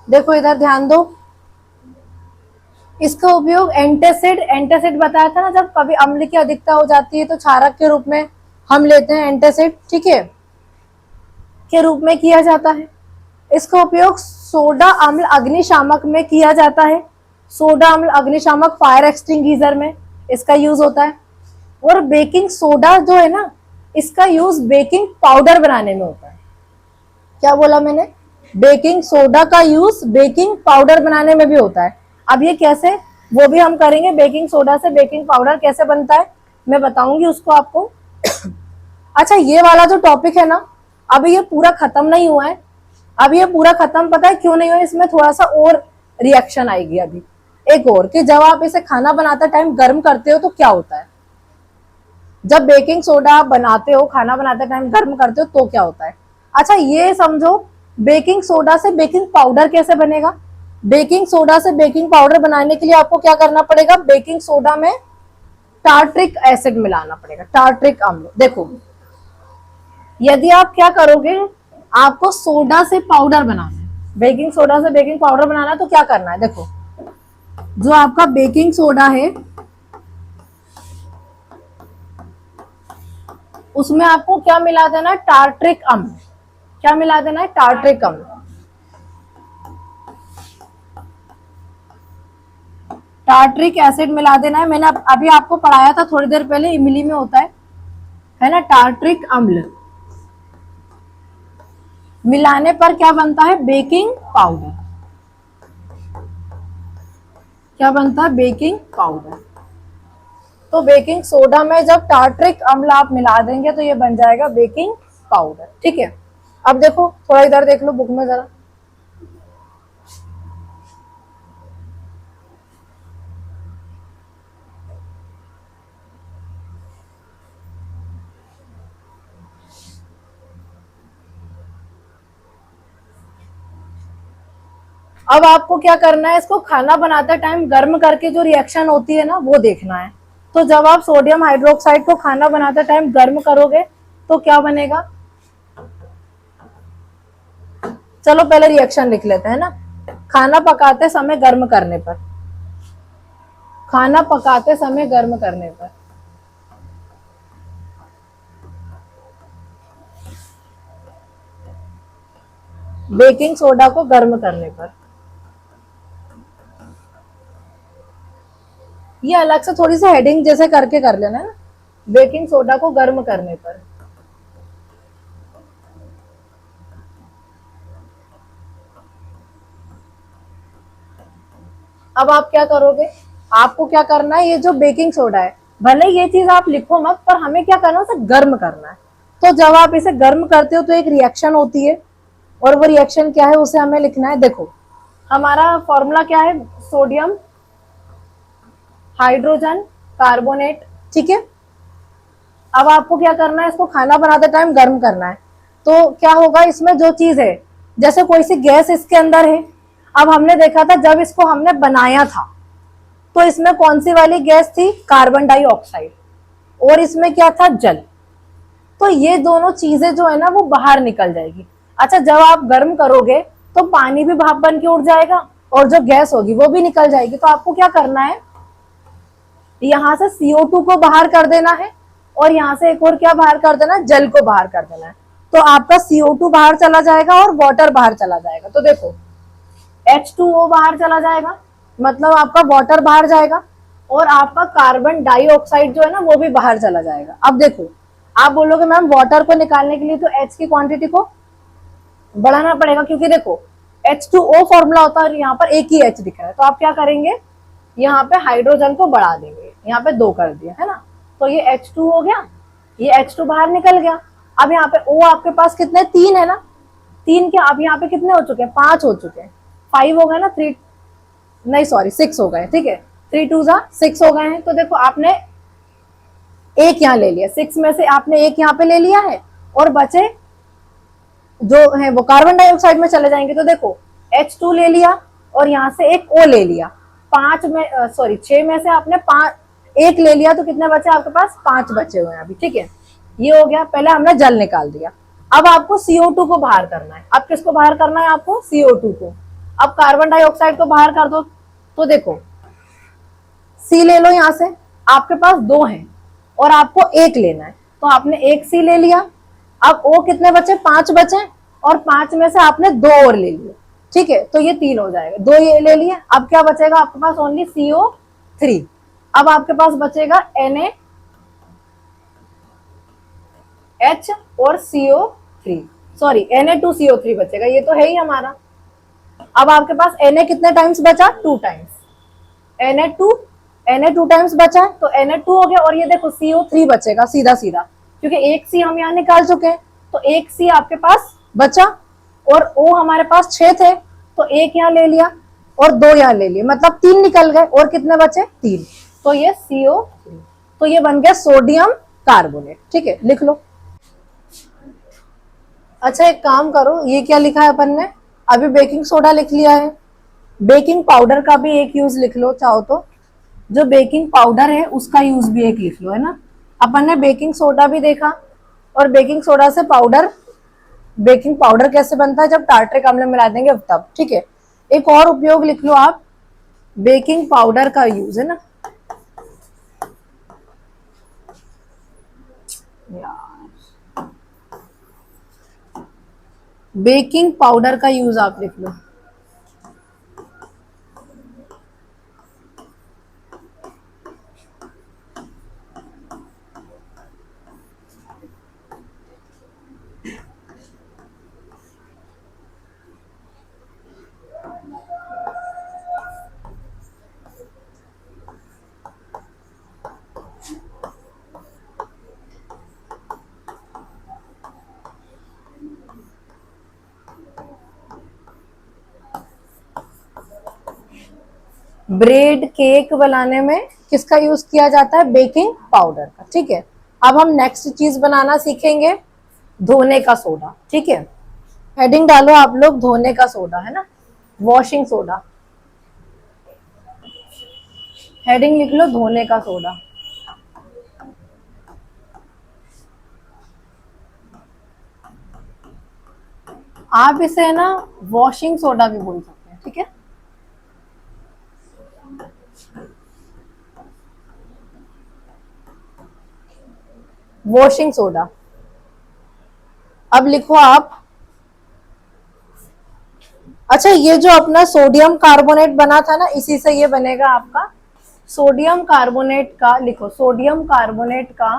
देखो इधर ध्यान दो, इसका उपयोग एंटासिड, एंटासिड बताया था ना, जब कभी अम्ल की अधिकता हो जाती है तो क्षारक के रूप में हम लेते हैं एंटासिड, ठीक है, के रूप में किया जाता है। इसका उपयोग सोडा अम्ल अग्निशामक में किया जाता है। सोडा अम्ल अग्निशामक फायर एक्सटिंग्विशर में इसका यूज होता है। और बेकिंग सोडा जो है ना, इसका यूज बेकिंग पाउडर बनाने में होता है। क्या बोला मैंने? बेकिंग सोडा का यूज बेकिंग पाउडर बनाने में भी होता है। अब ये कैसे, वो भी हम करेंगे। बेकिंग सोडा से बेकिंग पाउडर कैसे बनता है मैं बताऊंगी उसको आपको। अच्छा, ये वाला जो टॉपिक है ना, अभी ये पूरा खत्म नहीं हुआ है। अभी ये पूरा खत्म, पता है क्यों नहीं हुआ? इसमें थोड़ा सा और रिएक्शन आएगी अभी, एक और, कि जब आप इसे खाना बनाते टाइम गर्म करते हो तो क्या होता है। जब बेकिंग सोडा आप बनाते हो, खाना बनाते टाइम गर्म करते हो तो क्या होता है। अच्छा ये समझो, बेकिंग सोडा से बेकिंग पाउडर कैसे बनेगा। बेकिंग सोडा से बेकिंग पाउडर बनाने के लिए आपको क्या करना पड़ेगा, बेकिंग सोडा में टार्ट्रिक एसिड मिलाना पड़ेगा, टार्ट्रिक अम्ल। देखो यदि आप क्या करोगे, आपको सोडा से पाउडर बनाना है, बेकिंग सोडा से बेकिंग पाउडर बनाना है, तो क्या करना है, देखो जो आपका बेकिंग सोडा है उसमें आपको क्या मिला देना है, टार्ट्रिक अम्ल। क्या मिला देना है, टार्ट्रिक अम्ल। टार्ट्रिक एसिड मिला देना है। मैंने अभी आपको पढ़ाया था थोड़ी देर पहले, इमली में होता है ना, टार्ट्रिक अम्ल। मिलाने पर क्या बनता है, बेकिंग पाउडर। क्या बनता है, बेकिंग पाउडर। तो बेकिंग सोडा में जब टार्ट्रिक अम्ल आप मिला देंगे तो ये बन जाएगा बेकिंग पाउडर, ठीक है। अब देखो थोड़ा इधर देख लो बुक में जरा। अब आपको क्या करना है, इसको खाना बनाते टाइम गर्म करके जो रिएक्शन होती है ना वो देखना है। तो जब आप सोडियम हाइड्रोक्साइड को खाना बनाते टाइम गर्म करोगे तो क्या बनेगा, चलो पहले रिएक्शन लिख लेते हैं ना। खाना पकाते समय गर्म करने पर, खाना पकाते समय गर्म करने पर, बेकिंग सोडा को गर्म करने पर, ये अलग से थोड़ी सी हेडिंग जैसे करके कर लेना ना, बेकिंग सोडा को गर्म करने पर। अब आप क्या करोगे, आपको क्या करना है, ये जो बेकिंग सोडा है, भले ये चीज आप लिखो मत, पर हमें क्या करना है, उसे गर्म करना है। तो जब आप इसे गर्म करते हो तो एक रिएक्शन होती है, और वो रिएक्शन क्या है उसे हमें लिखना है। देखो हमारा फॉर्मूला क्या है, सोडियम हाइड्रोजन कार्बोनेट, ठीक है। अब आपको क्या करना है, इसको खाना बनाते टाइम गर्म करना है। तो क्या होगा, इसमें जो चीज है, जैसे कोई सी गैस इसके अंदर है। अब हमने देखा था जब इसको हमने बनाया था तो इसमें कौन सी वाली गैस थी, कार्बन डाइऑक्साइड, और इसमें क्या था, जल। तो ये दोनों चीजें जो है ना वो बाहर निकल जाएगी। अच्छा जब आप गर्म करोगे तो पानी भी भाप बन के उड़ जाएगा और जो गैस होगी वो भी निकल जाएगी। तो आपको क्या करना है, यहां से CO2 को बाहर कर देना है, और यहां से एक और क्या बाहर कर देना है, जल को बाहर कर देना है। तो आपका CO2 बाहर चला जाएगा और वाटर बाहर चला जाएगा। तो देखो H2O बाहर चला जाएगा, मतलब आपका वाटर बाहर जाएगा, और आपका कार्बन डाइऑक्साइड जो है ना वो भी बाहर चला जाएगा। अब देखो आप बोलोगे मैम वाटर को निकालने के लिए तो H की क्वांटिटी को बढ़ाना पड़ेगा, क्योंकि देखो H2O फॉर्मूला होता है और यहाँ पर एक ही H दिख रहा है। तो आप क्या करेंगे, यहाँ पे हाइड्रोजन को बढ़ा देंगे, यहाँ पे 2 कर दिया है ना, तो ये H2 हो गया, ये H2 बाहर निकल गया। अब यहाँ पे O आपके पास कितने, 3 है ना, 3 क्या, अब यहाँ पे कितने हो चुके हैं, 5 हो चुके हैं, 5 हो गए ना, 3 नहीं सॉरी 6 हो गए, ठीक है, 3 2 6 हो गए हैं। तो देखो आपने एक यहाँ ले लिया, 6 में से आपने एक यहाँ पे ले लिया है, और बचे जो है वो कार्बन डाइऑक्साइड में चले जाएंगे। तो देखो H2 ले लिया और यहाँ से एक O ले लिया, 5 में सॉरी 6 में से आपने 5 एक ले लिया, तो कितने बचे आपके पास, 5 बचे हुए हैं अभी, ठीक है। ये हो गया, पहले हमने जल निकाल दिया। अब आपको CO2 को बाहर करना है। अब किसको बाहर करना है, आपको CO2 को। अब कार्बन डाइऑक्साइड को बाहर कर दो, तो देखो सी ले लो यहां से, आपके पास दो हैं और आपको एक लेना है, तो आपने एक सी ले लिया। अब ओ कितने बचे, पांच बचे, और पांच में से आपने दो और ले लिए, ठीक है, तो ये तीन हो जाएगा, दो ये ले लिए। अब क्या बचेगा आपके पास, ओनली CO3। अब आपके पास बचेगा NaH और CO3, सॉरी Na2CO3 बचेगा, ये तो है ही हमारा। अब आपके पास Na कितने टाइम्स बचा, 2 टाइम्स, Na2 टाइम्स बचा है, तो Na2 हो गया, और ये देखो CO3 बचेगा सीधा सीधा, क्योंकि एक सी हम यहाँ निकाल चुके हैं, तो एक सी आपके पास बचा, और O हमारे पास 6 थे, तो एक यहाँ ले लिया और दो यहाँ ले लिए, मतलब 3 निकल गए, और कितने बचे, 3, तो ये CO3, तो ये बन गया सोडियम कार्बोनेट, ठीक है, लिख लो। अच्छा एक काम करो, ये क्या लिखा है अपन ने, अभी बेकिंग सोडा लिख लिया है, बेकिंग पाउडर का भी एक यूज लिख लो चाहो तो, जो बेकिंग पाउडर है उसका यूज भी एक लिख लो, है ना। अपन ने बेकिंग सोडा भी देखा, और बेकिंग सोडा से पाउडर, बेकिंग पाउडर कैसे बनता है, जब टार्ट्रिक अम्ल मिला देंगे तब, ठीक है। एक और उपयोग लिख लो आप, बेकिंग पाउडर का यूज, है ना यार, बेकिंग पाउडर का यूज आप लिख लो। ब्रेड केक बनाने में किसका यूज किया जाता है, बेकिंग पाउडर का, ठीक है। अब हम नेक्स्ट चीज बनाना सीखेंगे, धोने का सोडा, ठीक है। हेडिंग डालो आप लोग, धोने का सोडा, है ना, वॉशिंग सोडा, हेडिंग लिख लो धोने का सोडा। आप इसे ना वॉशिंग सोडा भी बोल सकते हैं, ठीक है। Washing soda. अब लिखो आप, अच्छा ये जो अपना सोडियम कार्बोनेट बना था ना, इसी से ये बनेगा आपका सोडियम कार्बोनेट का, लिखो सोडियम कार्बोनेट का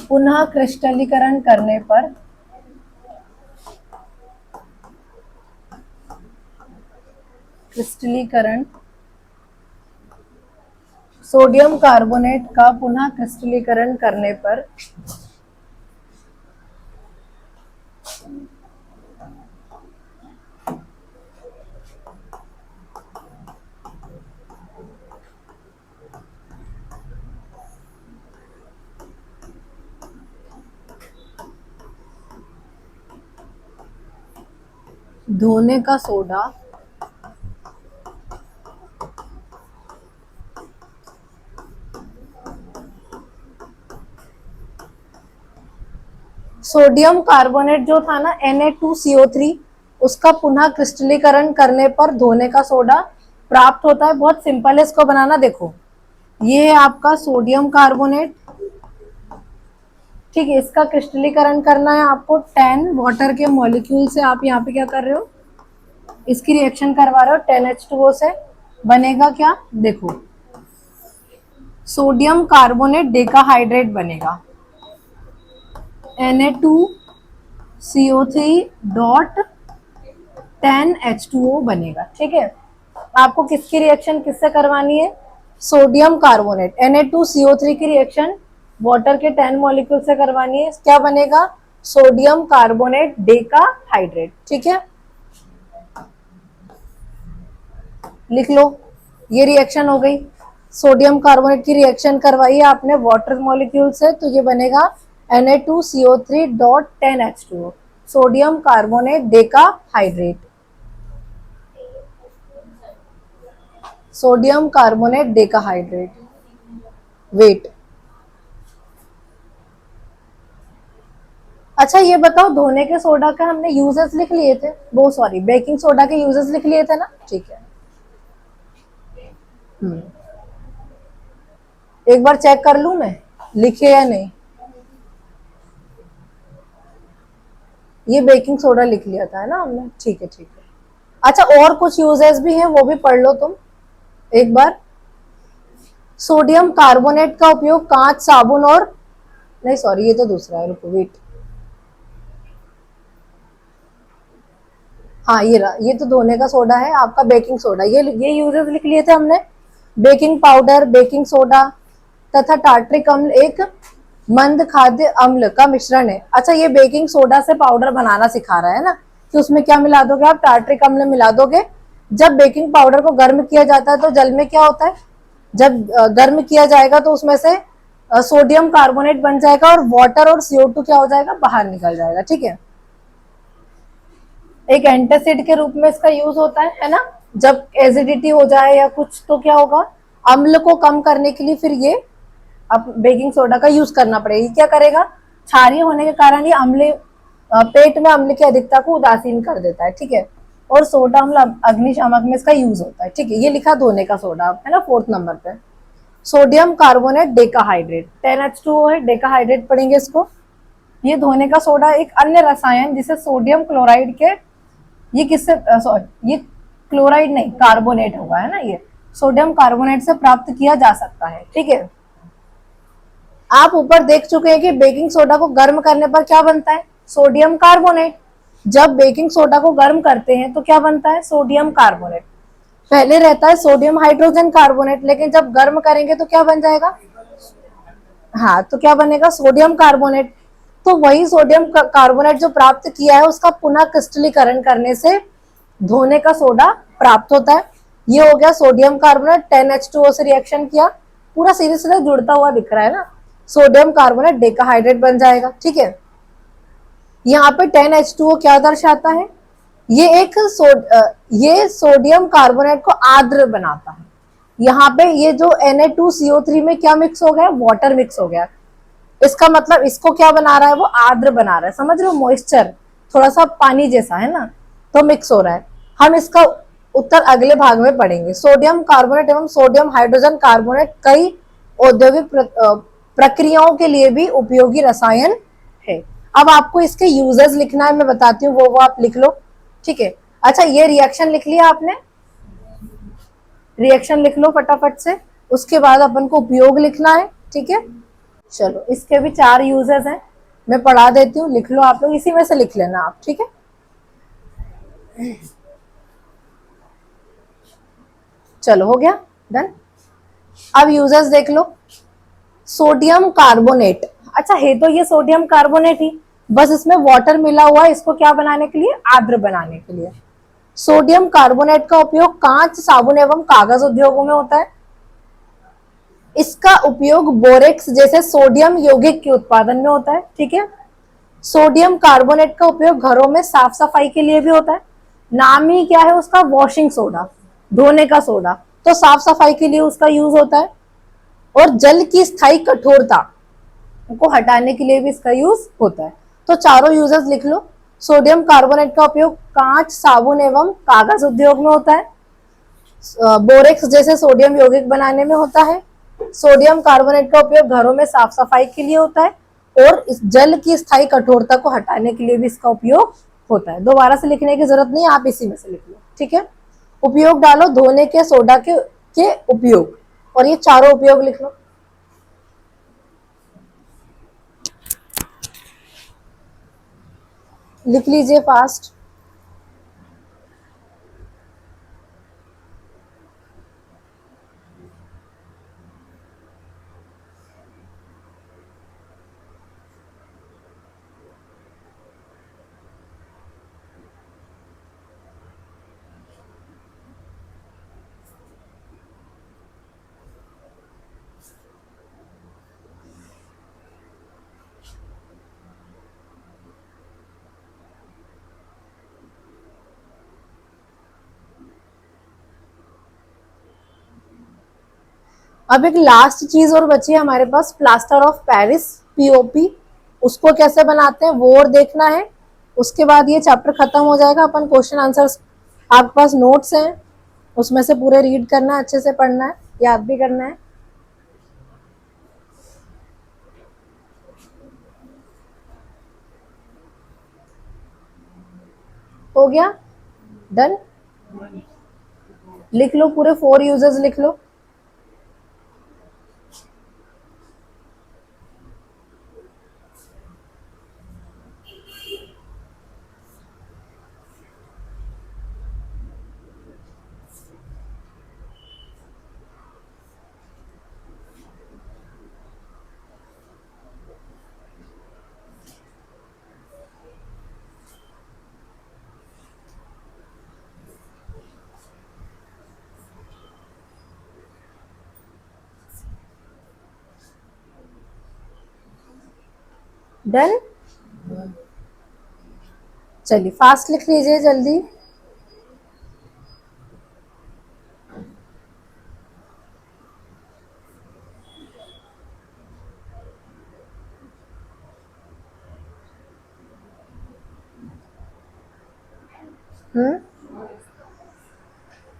पुनः क्रिस्टलीकरण करने पर क्रिस्टलीकरण, सोडियम कार्बोनेट का पुनः क्रिस्टलीकरण करने पर धोने का सोडा सोडियम कार्बोनेट जो था ना Na2CO3, उसका पुनः क्रिस्टलीकरण करने पर धोने का सोडा प्राप्त होता है। बहुत सिंपल है इसको बनाना, देखो ये है आपका सोडियम कार्बोनेट, ठीक है। इसका क्रिस्टलीकरण करना है आपको 10 वाटर के मॉलिक्यूल से, आप यहाँ पे क्या कर रहे हो, इसकी रिएक्शन करवा रहे हो 10H2O से, बनेगा क्या, देखो सोडियम कार्बोनेट डेकाहाइड्रेट बनेगा, Na2CO3 डॉट 10H2O बनेगा, ठीक है। आपको किसकी रिएक्शन किससे करवानी है, सोडियम कार्बोनेट Na2CO3 की रिएक्शन वाटर के 10 मॉलिक्यूल से करवानी है, क्या बनेगा, सोडियम कार्बोनेट डेकाहाइड्रेट, ठीक है। लिख लो, ये रिएक्शन हो गई, सोडियम कार्बोनेट की रिएक्शन करवाई है आपने वाटर मॉलिक्यूल से, तो ये बनेगा Na2CO3 dot 10H2O, sodium carbonate decahydrate, sodium carbonate decahydrate. Wait. अच्छा ये बताओ, धोने के सोडा का हमने यूजेस लिख लिए थे, वो सॉरी बेकिंग सोडा के यूजेस लिख लिए थे ना, ठीक है। हम्म, एक बार चेक कर लूं मैं लिखे या नहीं। ये बेकिंग सोडा लिख लिया था है ना हमने, ठीक है ठीक है। अच्छा और कुछ यूजेस भी हैं, वो भी पढ़ लो तुम एक बार। सोडियम कार्बोनेट का उपयोग कांच, साबुन और, नहीं सॉरी ये तो दूसरा है, रुको वेट। हाँ ये रहा, ये तो धोने का सोडा है आपका, बेकिंग सोडा, ये यूजेस लिख लिए थे हमने। बेकिंग पाउडर, बेकिंग सोडा तथा टार्ट्रिक अम्ल एक मंद खाद्य अम्ल का मिश्रण है। अच्छा ये बेकिंग सोडा से पाउडर बनाना सिखा रहा है ना, कि उसमें क्या मिला दोगे आप, टार्ट्रिक अम्ल मिला दोगे। जब बेकिंग पाउडर को गर्म किया जाता है तो जल में क्या होता है, जब गर्म किया जाएगा तो उसमें से सोडियम कार्बोनेट बन जाएगा और वाटर और CO2 क्या हो जाएगा, बाहर निकल जाएगा, ठीक है। एक एंटासिड के रूप में इसका यूज होता है ना। जब एसिडिटी हो जाए या कुछ तो क्या होगा, अम्ल को कम करने के लिए फिर ये अब बेकिंग सोडा का यूज करना पड़ेगा। ये क्या करेगा, क्षारीय होने के कारण ये अम्ल पेट में अम्ल की अधिकता को उदासीन कर देता है, ठीक है। और सोडा अम्ल अग्निशामक में इसका यूज होता है, ठीक है। ये लिखा धोने का सोडा है ना, 4th नंबर पे। सोडियम कार्बोनेट डेकाहाइड्रेट, 10H2O है, डेकाहाइड्रेट पढ़ेंगे इसको। ये धोने का सोडा एक अन्य रसायन जिसे सोडियम क्लोराइड के, ये किससे, सॉरी ये क्लोराइड नहीं कार्बोनेट होगा है ना, ये सोडियम कार्बोनेट से प्राप्त किया जा सकता है, ठीक है। आप ऊपर देख चुके हैं कि बेकिंग सोडा को गर्म करने पर क्या बनता है, सोडियम कार्बोनेट। जब बेकिंग सोडा को गर्म करते हैं तो क्या बनता है, सोडियम कार्बोनेट। पहले रहता है सोडियम हाइड्रोजन कार्बोनेट, लेकिन जब गर्म करेंगे तो क्या बन जाएगा, हाँ तो क्या बनेगा, सोडियम कार्बोनेट। तो वही सोडियम कार्बोनेट जो प्राप्त किया है उसका पुनः क्रिस्टलीकरण करने से धोने का सोडा प्राप्त होता है। ये हो गया सोडियम कार्बोनेट, 10H2O से रिएक्शन किया, पूरा सीधे सीधे जुड़ता हुआ दिख रहा है ना, सोडियम कार्बोनेट डेकाहाइड्रेट बन जाएगा, ठीक है। यहाँ पे 10H2O क्या दर्शाता है, ये एक ये सोडियम कार्बोनेट को आर्द्र बनाता है। यहाँ पे ये जो Na2CO3 में क्या मिक्स हो गया, वाटर मिक्स हो गया। इसका मतलब इसको क्या बना रहा है, वो आर्द्र बना रहा है, समझ रहे हो, मॉइस्चर थोड़ा सा पानी जैसा है ना, तो मिक्स हो रहा है। हम इसका उत्तर अगले भाग में पढ़ेंगे। सोडियम कार्बोनेट एवं सोडियम हाइड्रोजन कार्बोनेट कई औद्योगिक प्रक्रियाओं के लिए भी उपयोगी रसायन है। अब आपको इसके यूजेस लिखना है, मैं बताती हूँ, वो आप लिख लो, ठीक है। अच्छा ये रिएक्शन लिख लिया आपने, रिएक्शन लिख लो फटाफट से, उसके बाद अपन को उपयोग लिखना है, ठीक है। चलो इसके भी 4 यूजेस हैं, मैं पढ़ा देती हूँ, लिख लो आप लोग, इसी में से लिख लेना आप, ठीक है। चलो हो गया डन। अब यूजेस देख लो। सोडियम कार्बोनेट, अच्छा है तो ये सोडियम कार्बोनेट ही, बस इसमें वाटर मिला हुआ है, इसको क्या बनाने के लिए, आर्द्र बनाने के लिए। सोडियम कार्बोनेट का उपयोग कांच, साबुन एवं कागज उद्योगों में होता है। इसका उपयोग बोरेक्स जैसे सोडियम यौगिक के उत्पादन में होता है, ठीक है। सोडियम कार्बोनेट का उपयोग घरों में साफ सफाई के लिए भी होता है। नाम ही क्या है उसका, वॉशिंग सोडा, धोने का सोडा, तो साफ सफाई के लिए उसका यूज होता है। और जल की स्थायी कठोरता को हटाने के लिए भी इसका यूज होता है। तो चारों यूजेस लिख लो। सोडियम कार्बोनेट का उपयोग कांच, साबुन एवं कागज उद्योग में होता है। बोरेक्स जैसे सोडियम यौगिक बनाने में होता है। सोडियम कार्बोनेट का उपयोग घरों में साफ सफाई के लिए होता है। और इस जल की स्थायी कठोरता को हटाने के लिए भी इसका उपयोग होता है। दोबारा से लिखने की जरूरत नहीं है, आप इसी में से लिख लो, ठीक है। उपयोग डालो, धोने के सोडा के उपयोग, और ये चारों उपयोग लिख लो। लिख लीजिए फास्ट। अब एक लास्ट चीज और बची है हमारे पास, प्लास्टर ऑफ पेरिस, पीओपी। उसको कैसे बनाते हैं वो और देखना है। उसके बाद ये चैप्टर खत्म हो जाएगा। अपन क्वेश्चन आंसर्स, आपके पास नोट्स हैं, उसमें से पूरे रीड करना है, अच्छे से पढ़ना है, याद भी करना है। हो गया? डन? लिख लो, पूरे 4 यूजेस लिख लो। डन? चलिए फास्ट लिख लीजिए जल्दी। हम्म,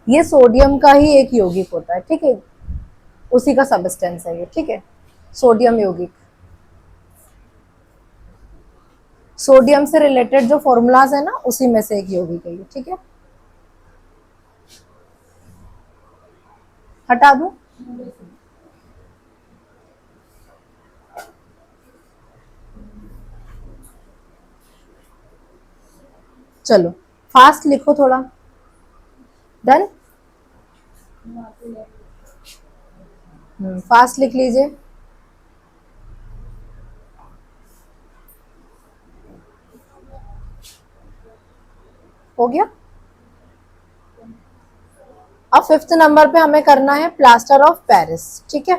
ये सोडियम का ही एक यौगिक होता है, ठीक है, उसी का सबस्टेंस है ये, ठीक है, सोडियम यौगिक। सोडियम से रिलेटेड जो फॉर्मूलाज है ना, उसी में से एक यौगिक है ये, ठीक है। हटा दूं? चलो फास्ट लिखो थोड़ा। डन? फास्ट लिख लीजिए। हो गया? अब 5th नंबर पे हमें करना है प्लास्टर ऑफ पेरिस, ठीक है।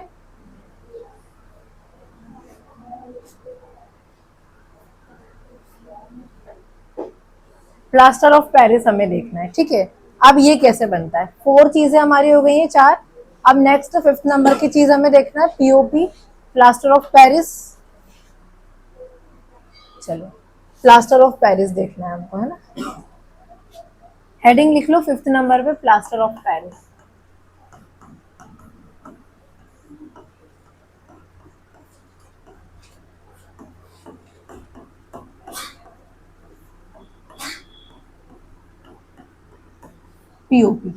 प्लास्टर ऑफ पेरिस हमें देखना है, ठीक है। अब ये कैसे बनता है? 4 चीजें हमारी हो गई हैं, 4। अब नेक्स्ट 5th नंबर की चीज हमें देखना है, पीओपी, प्लास्टर ऑफ पेरिस। चलो प्लास्टर ऑफ पेरिस देखना है हमको, है ना। हेडिंग लिख लो 5th नंबर पे, plaster of Paris. POP.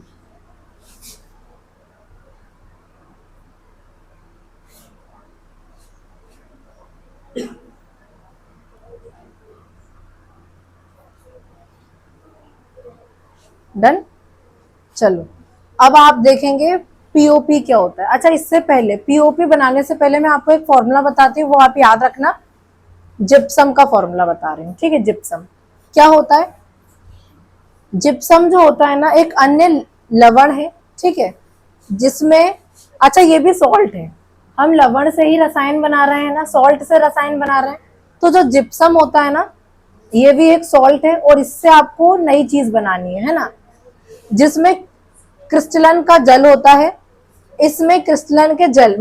Done? चलो अब आप देखेंगे पीओपी क्या होता है। अच्छा, इससे पहले पीओपी बनाने से पहले मैं आपको एक फॉर्मूला बताती हूँ, वो आप याद रखना। जिप्सम का फॉर्मूला बता रही हूँ, ठीक है। जिप्सम क्या होता है? जिप्सम जो होता है ना, एक अन्य लवण है, ठीक है, जिसमें, अच्छा ये भी सॉल्ट है, हम लवण से ही रसायन बना रहे हैं ना, सॉल्ट से रसायन बना रहे हैं, तो जो जिप्सम होता है ना, ये भी एक सॉल्ट है, और इससे आपको नई चीज बनानी है ना, जिसमें क्रिस्टलन का जल होता है। इसमें क्रिस्टलन के जल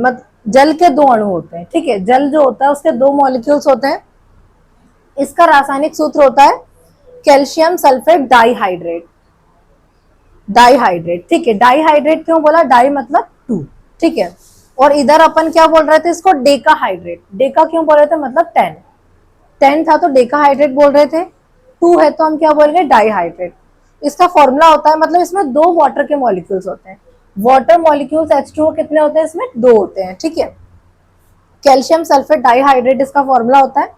जल के 2 अणु होते हैं, ठीक है। जल जो होता है उसके 2 मॉलिक्यूल्स होते हैं। इसका रासायनिक सूत्र होता है कैल्शियम सल्फेट डाइहाइड्रेट। डाइहाइड्रेट, ठीक है। डाइहाइड्रेट क्यों बोला? डाई मतलब 2, ठीक है। और इधर अपन क्या बोल रहे थे इसको? डेकाहाइड्रेट। डेका क्यों बोल रहे थे? मतलब 10। 10 था तो डेकाहाइड्रेट बोल रहे थे, 2 है तो हम क्या बोल रहे हैं? डाइहाइड्रेट। इसका फॉर्मूला होता है, मतलब इसमें 2 वाटर के मॉलिक्यूल्स होते हैं। वाटर मॉलिक्यूल्स H2O कितने होते हैं? इसमें 2 होते हैं, ठीक है। कैल्शियम सल्फेट डाइहाइड्रेट इसका फॉर्मूला होता है।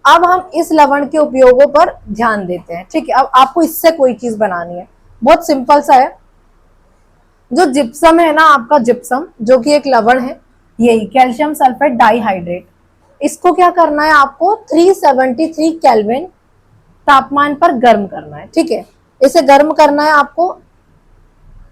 अब हम इस लवण के उपयोगों पर ध्यान देते हैं, ठीक है। अब आपको इससे कोई चीज बनानी है, बहुत सिंपल सा है। जो जिप्सम है ना आपका, जिप्सम जो कि एक लवण है, यही कैल्शियम सल्फेट डाइहाइड्रेट, इसको क्या करना है आपको? 373 केल्विन तापमान पर गर्म करना है, ठीक है। इसे गर्म करना है आपको।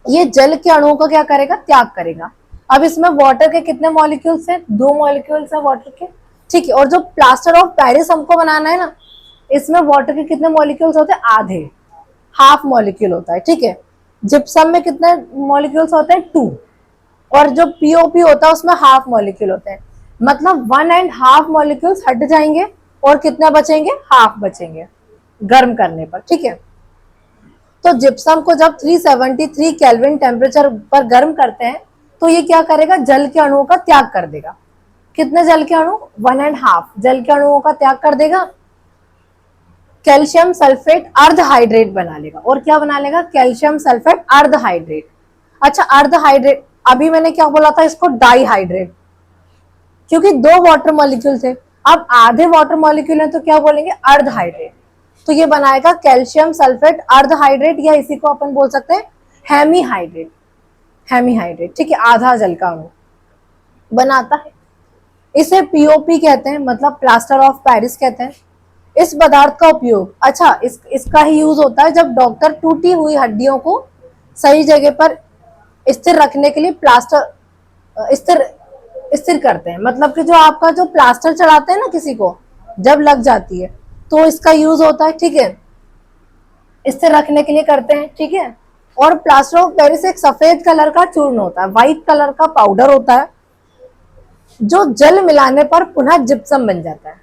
ये जल के अणुओं का क्या करेगा? त्याग करेगा। अब इसमें वाटर के कितने मॉलिक्यूल्स हैं? 2 मॉलिक्यूल्स है वाटर के, ठीक है। और जो प्लास्टर ऑफ पेरिस हमको बनाना है ना, इसमें वाटर के कितने मॉलिक्यूल्स होते हैं? आधे, हाफ मॉलिक्यूल होता है, ठीक है। जिप्सम में कितने मॉलिक्यूल्स होते हैं? 2। और जो पीओपी होता है उसमें हाफ मॉलिक्यूल होते हैं, मतलब 1.5 मॉलिक्यूल्स हट जाएंगे और कितने बचेंगे, हाफ बचेंगे गर्म करने पर। ठीक है, तो जिप्सम को जब 373 केल्विन टेम्परेचर पर गर्म करते हैं तो ये क्या करेगा, जल के अणुओं का त्याग कर देगा। कितने जल के अणु, 1.5 जल के अणुओं का त्याग कर देगा, कैल्शियम सल्फेट अर्ध हाइड्रेट बना लेगा। और क्या बना लेगा, कैल्शियम सल्फेट अर्ध हाइड्रेट। अच्छा अर्ध हाइड्रेट, अभी मैंने क्या बोला था इसको, डाई हाइड्रेट, क्योंकि 2 वाटर मॉलिक्यूल थे, अब आधे वाटर मॉलिक्यूल है तो क्या बोलेंगे, अर्ध हाइड्रेट। तो ये बनाएगा कैल्शियम सल्फेट अर्ध हाइड्रेट, या इसी को अपन बोल सकते हैं हेमी हाइड्रेट। हेमी हाइड्रेट, ठीक है, आधा जल का अणु बनाता है। इसे पीओपी कहते हैं, मतलब प्लास्टर ऑफ पेरिस कहते हैं। इस पदार्थ का उपयोग, अच्छा इसका ही यूज होता है जब डॉक्टर टूटी हुई हड्डियों को सही जगह पर स्थिर रखने के लिए प्लास्टर स्थिर स्थिर करते हैं। मतलब कि जो आपका जो प्लास्टर चढ़ाते हैं ना किसी को जब लग जाती है तो इसका यूज होता है। ठीक है, स्थिर रखने के लिए करते हैं। ठीक है, और प्लास्टर ऑफ पेरिस एक सफेद कलर का चूर्ण होता है, व्हाइट कलर का पाउडर होता है, जो जल मिलाने पर पुनः जिप्सम बन जाता है।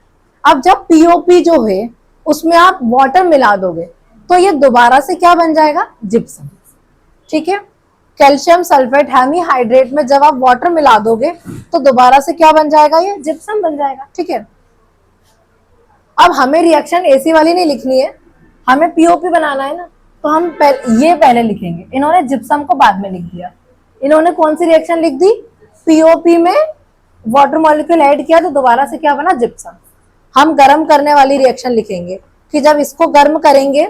अब जब पीओपी जो है उसमें आप वाटर मिला दोगे तो ये दोबारा से क्या बन जाएगा, जिप्सम। ठीक है, कैल्शियम सल्फेट हेमी हाइड्रेट में जब आप वाटर मिला दोगे तो दोबारा से क्या बन जाएगा, ये जिप्सम बन जाएगा। ठीक है, अब हमें रिएक्शन एसी वाली नहीं लिखनी है, हमें पीओपी बनाना है ना, तो हम ये पहले लिखेंगे। इन्होंने जिप्सम को बाद में लिख दिया। इन्होंने कौन सी रिएक्शन लिख दी, पीओपी में वाटर मॉलिक्यूल ऐड किया तो दोबारा से क्या बना, जिप्सम। हम गर्म करने वाली रिएक्शन लिखेंगे कि जब इसको गर्म करेंगे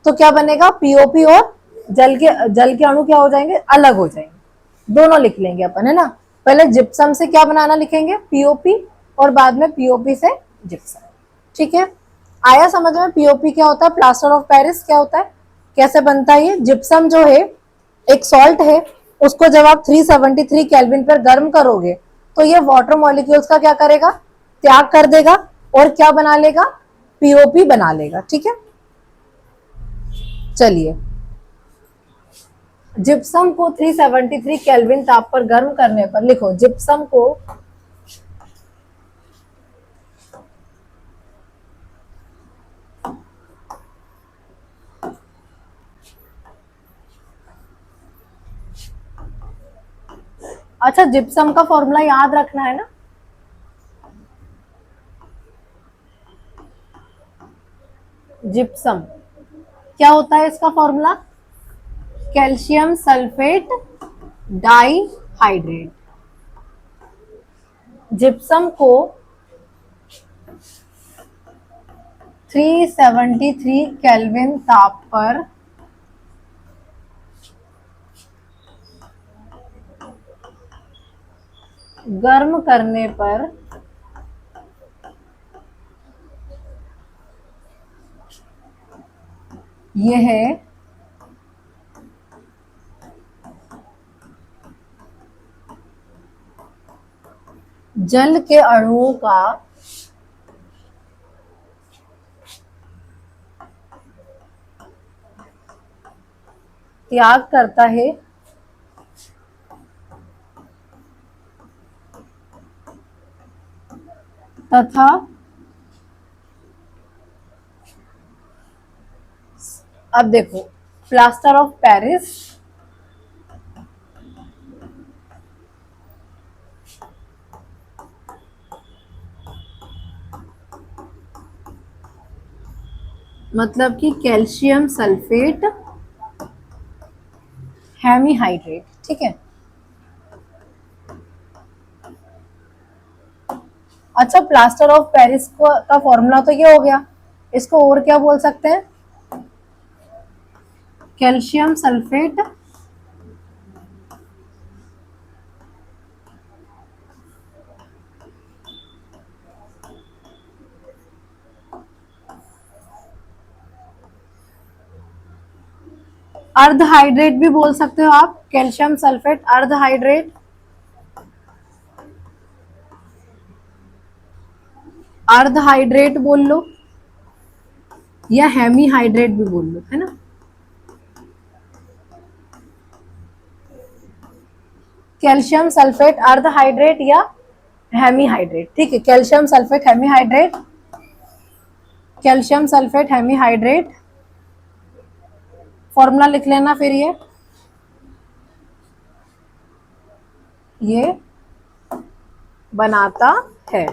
तो क्या बनेगा, पीओपी और जल के अणु क्या हो जाएंगे, अलग हो जाएंगे। दोनों लिख लेंगे अपन, है ना। पहले जिप्सम से क्या बनाना लिखेंगे, पीओपी, और बाद में पीओपी से जिप्सम। ठीक है, आया समझ में, पीओपी क्या होता है, प्लास्टर ऑफ पेरिस क्या होता है, कैसे बनता है ये। जिप्सम जो है एक सॉल्ट है, उसको जब आप 373 केल्विन पर गर्म करोगे तो ये वाटर मॉलिक्यूल्स का क्या करेगा, त्याग कर देगा और क्या बना लेगा, पीओपी बना लेगा। ठीक है, चलिए जिप्सम को 373 केल्विन ताप पर गर्म करने पर, लिखो जिप्सम को अच्छा जिप्सम का फॉर्मूला याद रखना है ना, जिप्सम क्या होता है इसका formula, calcium sulphate dihydrate. Gypsum को 373 केल्विन ताप पर गर्म करने पर यह जल के अणुओं का त्याग करता है तथा अब देखो प्लास्टर ऑफ पेरिस मतलब कि कैल्शियम सल्फेट हेमी हाइड्रेट। ठीक है, अच्छा प्लास्टर ऑफ पेरिस का फॉर्मूला तो ये हो गया, इसको और क्या बोल सकते हैं, कैल्शियम सल्फेट अर्ध हाइड्रेट भी बोल सकते हो आप, कैल्शियम सल्फेट अर्ध हाइड्रेट, अर्ध हाइड्रेट बोल लो या हेमी हाइड्रेट भी बोल लो, है ना। कैल्शियम सल्फेट अर्ध हाइड्रेट या हेमीहाइड्रेट, ठीक है, calcium sulphate hemihydrate, calcium sulphate hemihydrate, formula लिख लेना फिर ये बनाता है,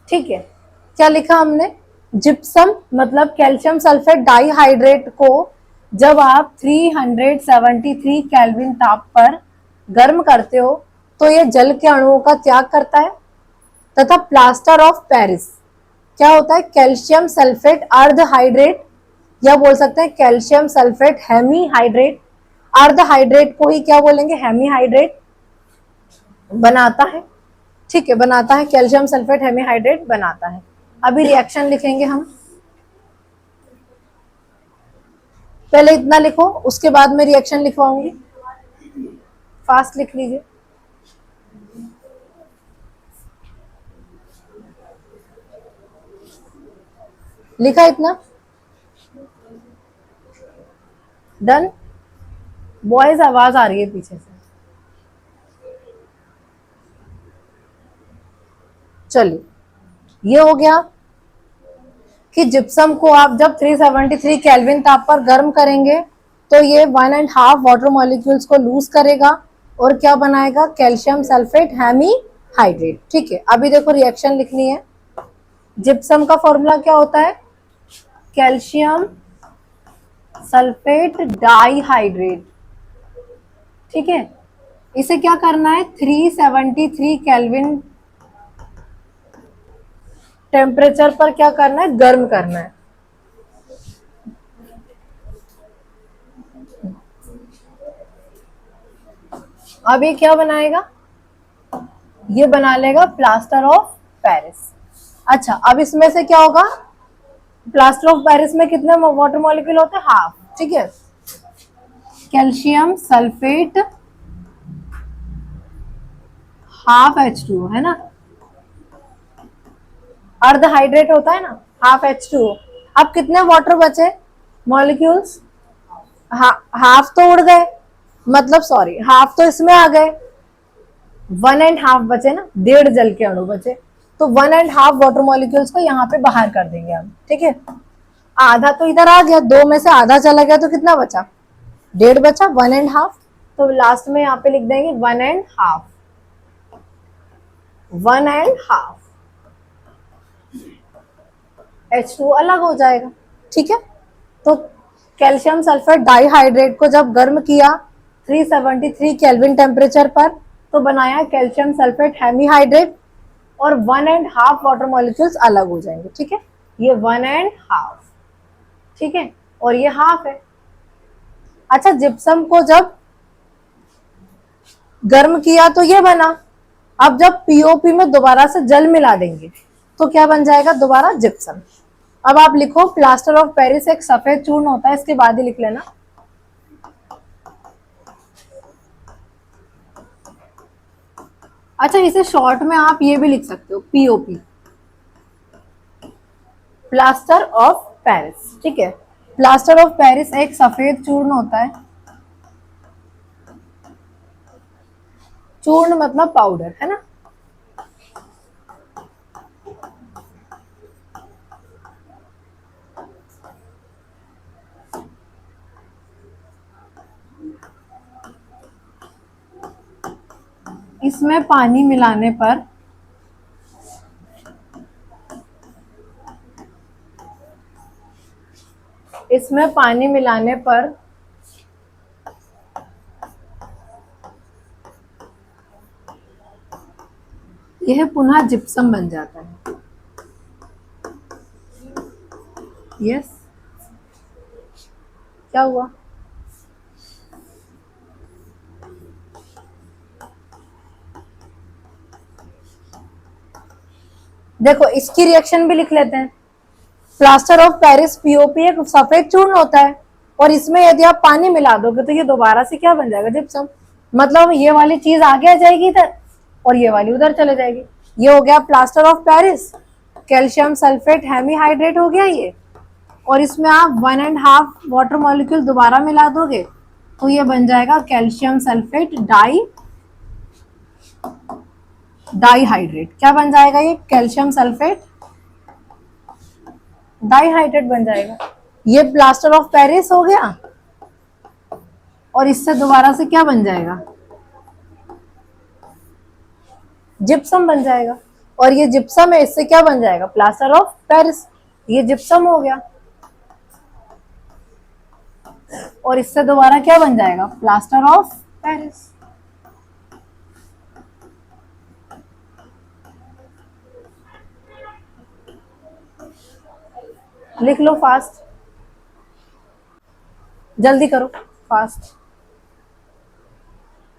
ठीक है। क्या लिखा हमने, जिप्सम मतलब कैल्शियम सल्फेट डाइहाइड्रेट को जब आप 373 केल्विन ताप पर गर्म करते हो तो ये जल के अणुओं का त्याग करता है तथा प्लास्टर ऑफ पेरिस क्या होता है, कैल्शियम सल्फेट अर्ध हाइड्रेट या बोल सकते हैं कैल्शियम सल्फेट हेमीहाइड्रेट, अर्ध हाइड्रेट को ही क्या बोलेंगे, हेमीहाइड्रेट बनाता है, ठीक है, बनाता है, कैल्शियम सल्फेट हेमीहाइड्रेट बनाता है। अभी रिएक्शन लिखेंगे हम, पहले इतना लिखो उसके बाद में रिएक्शन लिखवाऊंगी, फास्ट लिख लीजिए। लिखा इतना, डन। बॉयज आवाज आ रही है पीछे से, चलिए ये हो गया कि जिप्सम को आप जब 373 केल्विन ताप पर गर्म करेंगे तो ये 1.5 वाटर मॉलिक्यूल्स को लूज करेगा और क्या बनाएगा, कैल्शियम सल्फेट हेमीहाइड्रेट, ठीक है। अभी देखो रिएक्शन लिखनी है, जिप्सम का फॉर्मूला क्या होता है, कैल्शियम सल्फेट डाइहाइड्रेट, ठीक है। इसे क्या करना है, 373 केल्विन टेम्परेचर पर क्या करना है, गर्म करना है। अब ये क्या बनाएगा, ये बना लेगा प्लास्टर ऑफ पेरिस। अच्छा अब इसमें से क्या होगा, प्लास्टर ऑफ पेरिस में कितने वाटर मॉलिक्यूल होते हैं, हाफ, ठीक है। कैल्शियम सल्फेट हाफ H2O है ना, अर्ध हाइड्रेट होता है ना, हाफ H2O। अब कितने वाटर बचे मॉलिक्यूल्स, हाफ तो उड़ गए, मतलब सॉरी हाफ तो इसमें आ गए, 1.5 बचे ना, 1.5 जल के अणु बचे, तो 1.5 वाटर मॉलिक्यूल्स को यहाँ पे बाहर कर देंगे हम, ठीक है। आधा तो इधर आ गया, 2 में से आधा चला गया तो कितना बचा, 1.5 बचा, 1.5, तो लास्ट में यहाँ पे लिख देंगे 1.5, 1.5 H2O अलग हो जाएगा, ठीक है। तो कैल्शियम सल्फेट डाइहाइड्रेट को जब गर्म किया 373 केल्विन टेम्परेचर पर तो बनाया कैल्शियम सल्फेट हेमीहाइड्रेट और 1.5 वाटर मॉलिक्यूल्स अलग हो जाएंगे, ठीक है। ये 1.5, ठीक है, और ये हाफ है। अच्छा जिप्सम को जब गर्म किया तो ये बना, अब जब पीओपी में दोबारा से जल मिला देंगे तो क्या बन जाएगा, दोबारा जिप्सम। अब आप लिखो प्लास्टर ऑफ पेरिस एक सफेद चूर्ण होता है, इसके बाद ही लिख लेना। अच्छा इसे शॉर्ट में आप ये भी लिख सकते हो, पीओपी, प्लास्टर ऑफ पेरिस, ठीक है। प्लास्टर ऑफ पेरिस एक सफेद चूर्ण होता है, चूर्ण मतलब पाउडर है ना। इसमें पानी मिलाने पर यह पुनः जिप्सम बन जाता है, यस। क्या हुआ, देखो इसकी रिएक्शन भी लिख लेते हैं। प्लास्टर ऑफ पेरिस पीओपी एक सफेद चूर्ण होता है और इसमें यदि आप पानी मिला दोगे तो ये दोबारा से क्या बन जाएगा, जिप्सम। मतलब ये वाली चीज आगे आ जाएगी इधर और ये वाली उधर चले जाएगी। ये हो गया plaster of Paris, calcium sulphate hemihydrate हो गया ये, और इसमें आप 1.5 वाटर मॉलिक्यूल दोबारा मिला दोगे तो ये बन जाएगा कैल्शियम सल्फेट डाईहाइड्रेट। क्या बन जाएगा ये? कैल्शियम सल्फेट डाईहाइड्रेट बन जाएगा। ये प्लास्टर ऑफ पेरिस हो गया और इससे दोबारा से क्या बन जाएगा? जिप्सम बन जाएगा। और ये जिप्सम है, इससे क्या बन जाएगा? Plaster of Paris. ये जिप्सम हो गया और इससे दोबारा क्या बन जाएगा? Plaster of Paris. लिख लो फास्ट, जल्दी करो फास्ट।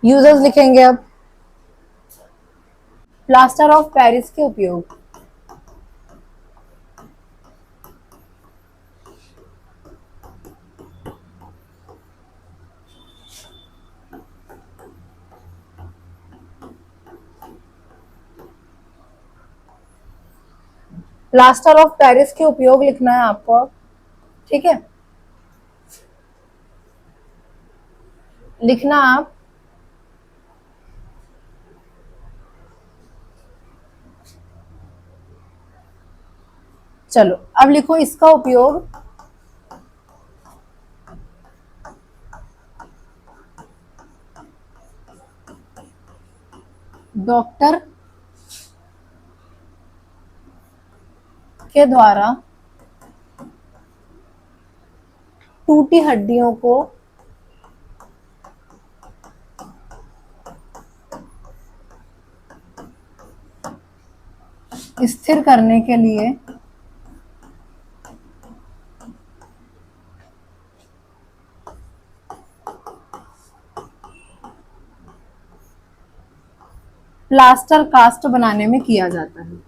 यूजर्स लिखेंगे अब। प्लास्टर ऑफ पेरिस के उपयोग। प्लास्टर ऑफ पेरिस के उपयोग लिखना है आपको, ठीक है? लिखना आप चलो अब लिखो इसका उपयोग। डॉक्टर के द्वारा टूटी हड्डियों को स्थिर करने के लिए प्लास्टर कास्ट बनाने में किया जाता है।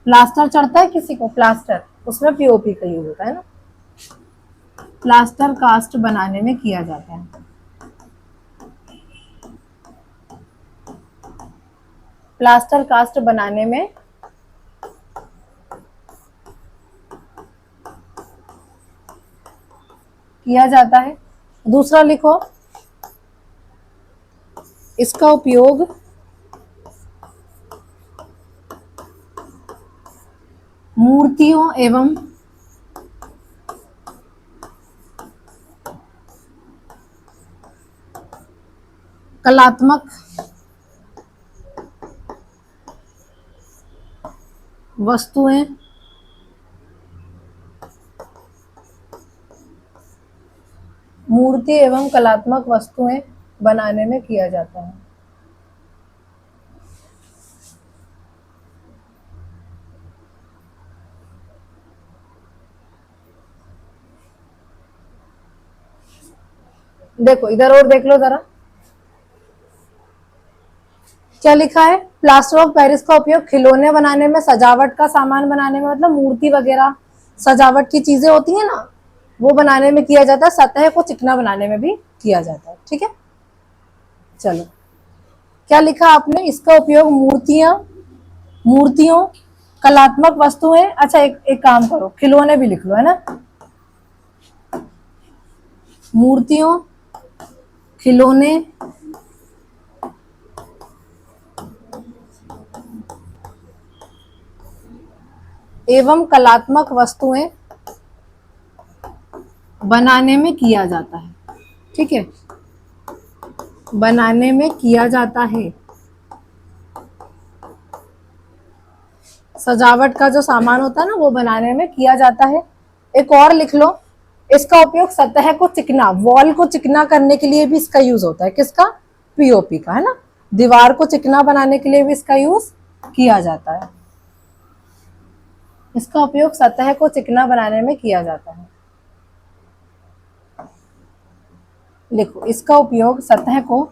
प्लास्टर चढ़ता है किसी को, प्लास्टर, उसमें पीओपी का यूज होता है ना। प्लास्टर कास्ट बनाने में किया जाता है। प्लास्टर कास्ट बनाने में किया जाता है। दूसरा लिखो, इसका उपयोग मूर्तियों एवं कलात्मक वस्तुएं मूर्ति एवं कलात्मक वस्तुएं बनाने में किया जाता है। देखो इधर और देख लो जरा, क्या लिखा है? प्लास्टर ऑफ पेरिस का उपयोग खिलौने बनाने में, सजावट का सामान बनाने में, मतलब मूर्ति वगैरह सजावट की चीजें होती है ना, वो बनाने में किया जाता है। सतह को चिकना बनाने में भी किया जाता है, ठीक है? चलो क्या लिखा आपने? इसका उपयोग मूर्तियों कलात्मक वस्तुएं। अच्छा एक काम करो, खिलौने भी लिख लो, है ना? मूर्तियों, खिलौने एवं कलात्मक वस्तुएं बनाने में किया जाता है, ठीक है? बनाने में किया जाता है। सजावट का जो सामान होता है ना, वो बनाने में किया जाता है। एक और लिख लो, इसका उपयोग सतह को चिकना, वॉल को चिकना करने के लिए भी इसका यूज होता है। किसका? पीओपी का, है ना? दीवार को चिकना बनाने के लिए भी इसका यूज किया जाता है। इसका उपयोग सतह को चिकना बनाने में किया जाता है। लिखो, इसका उपयोग सतह को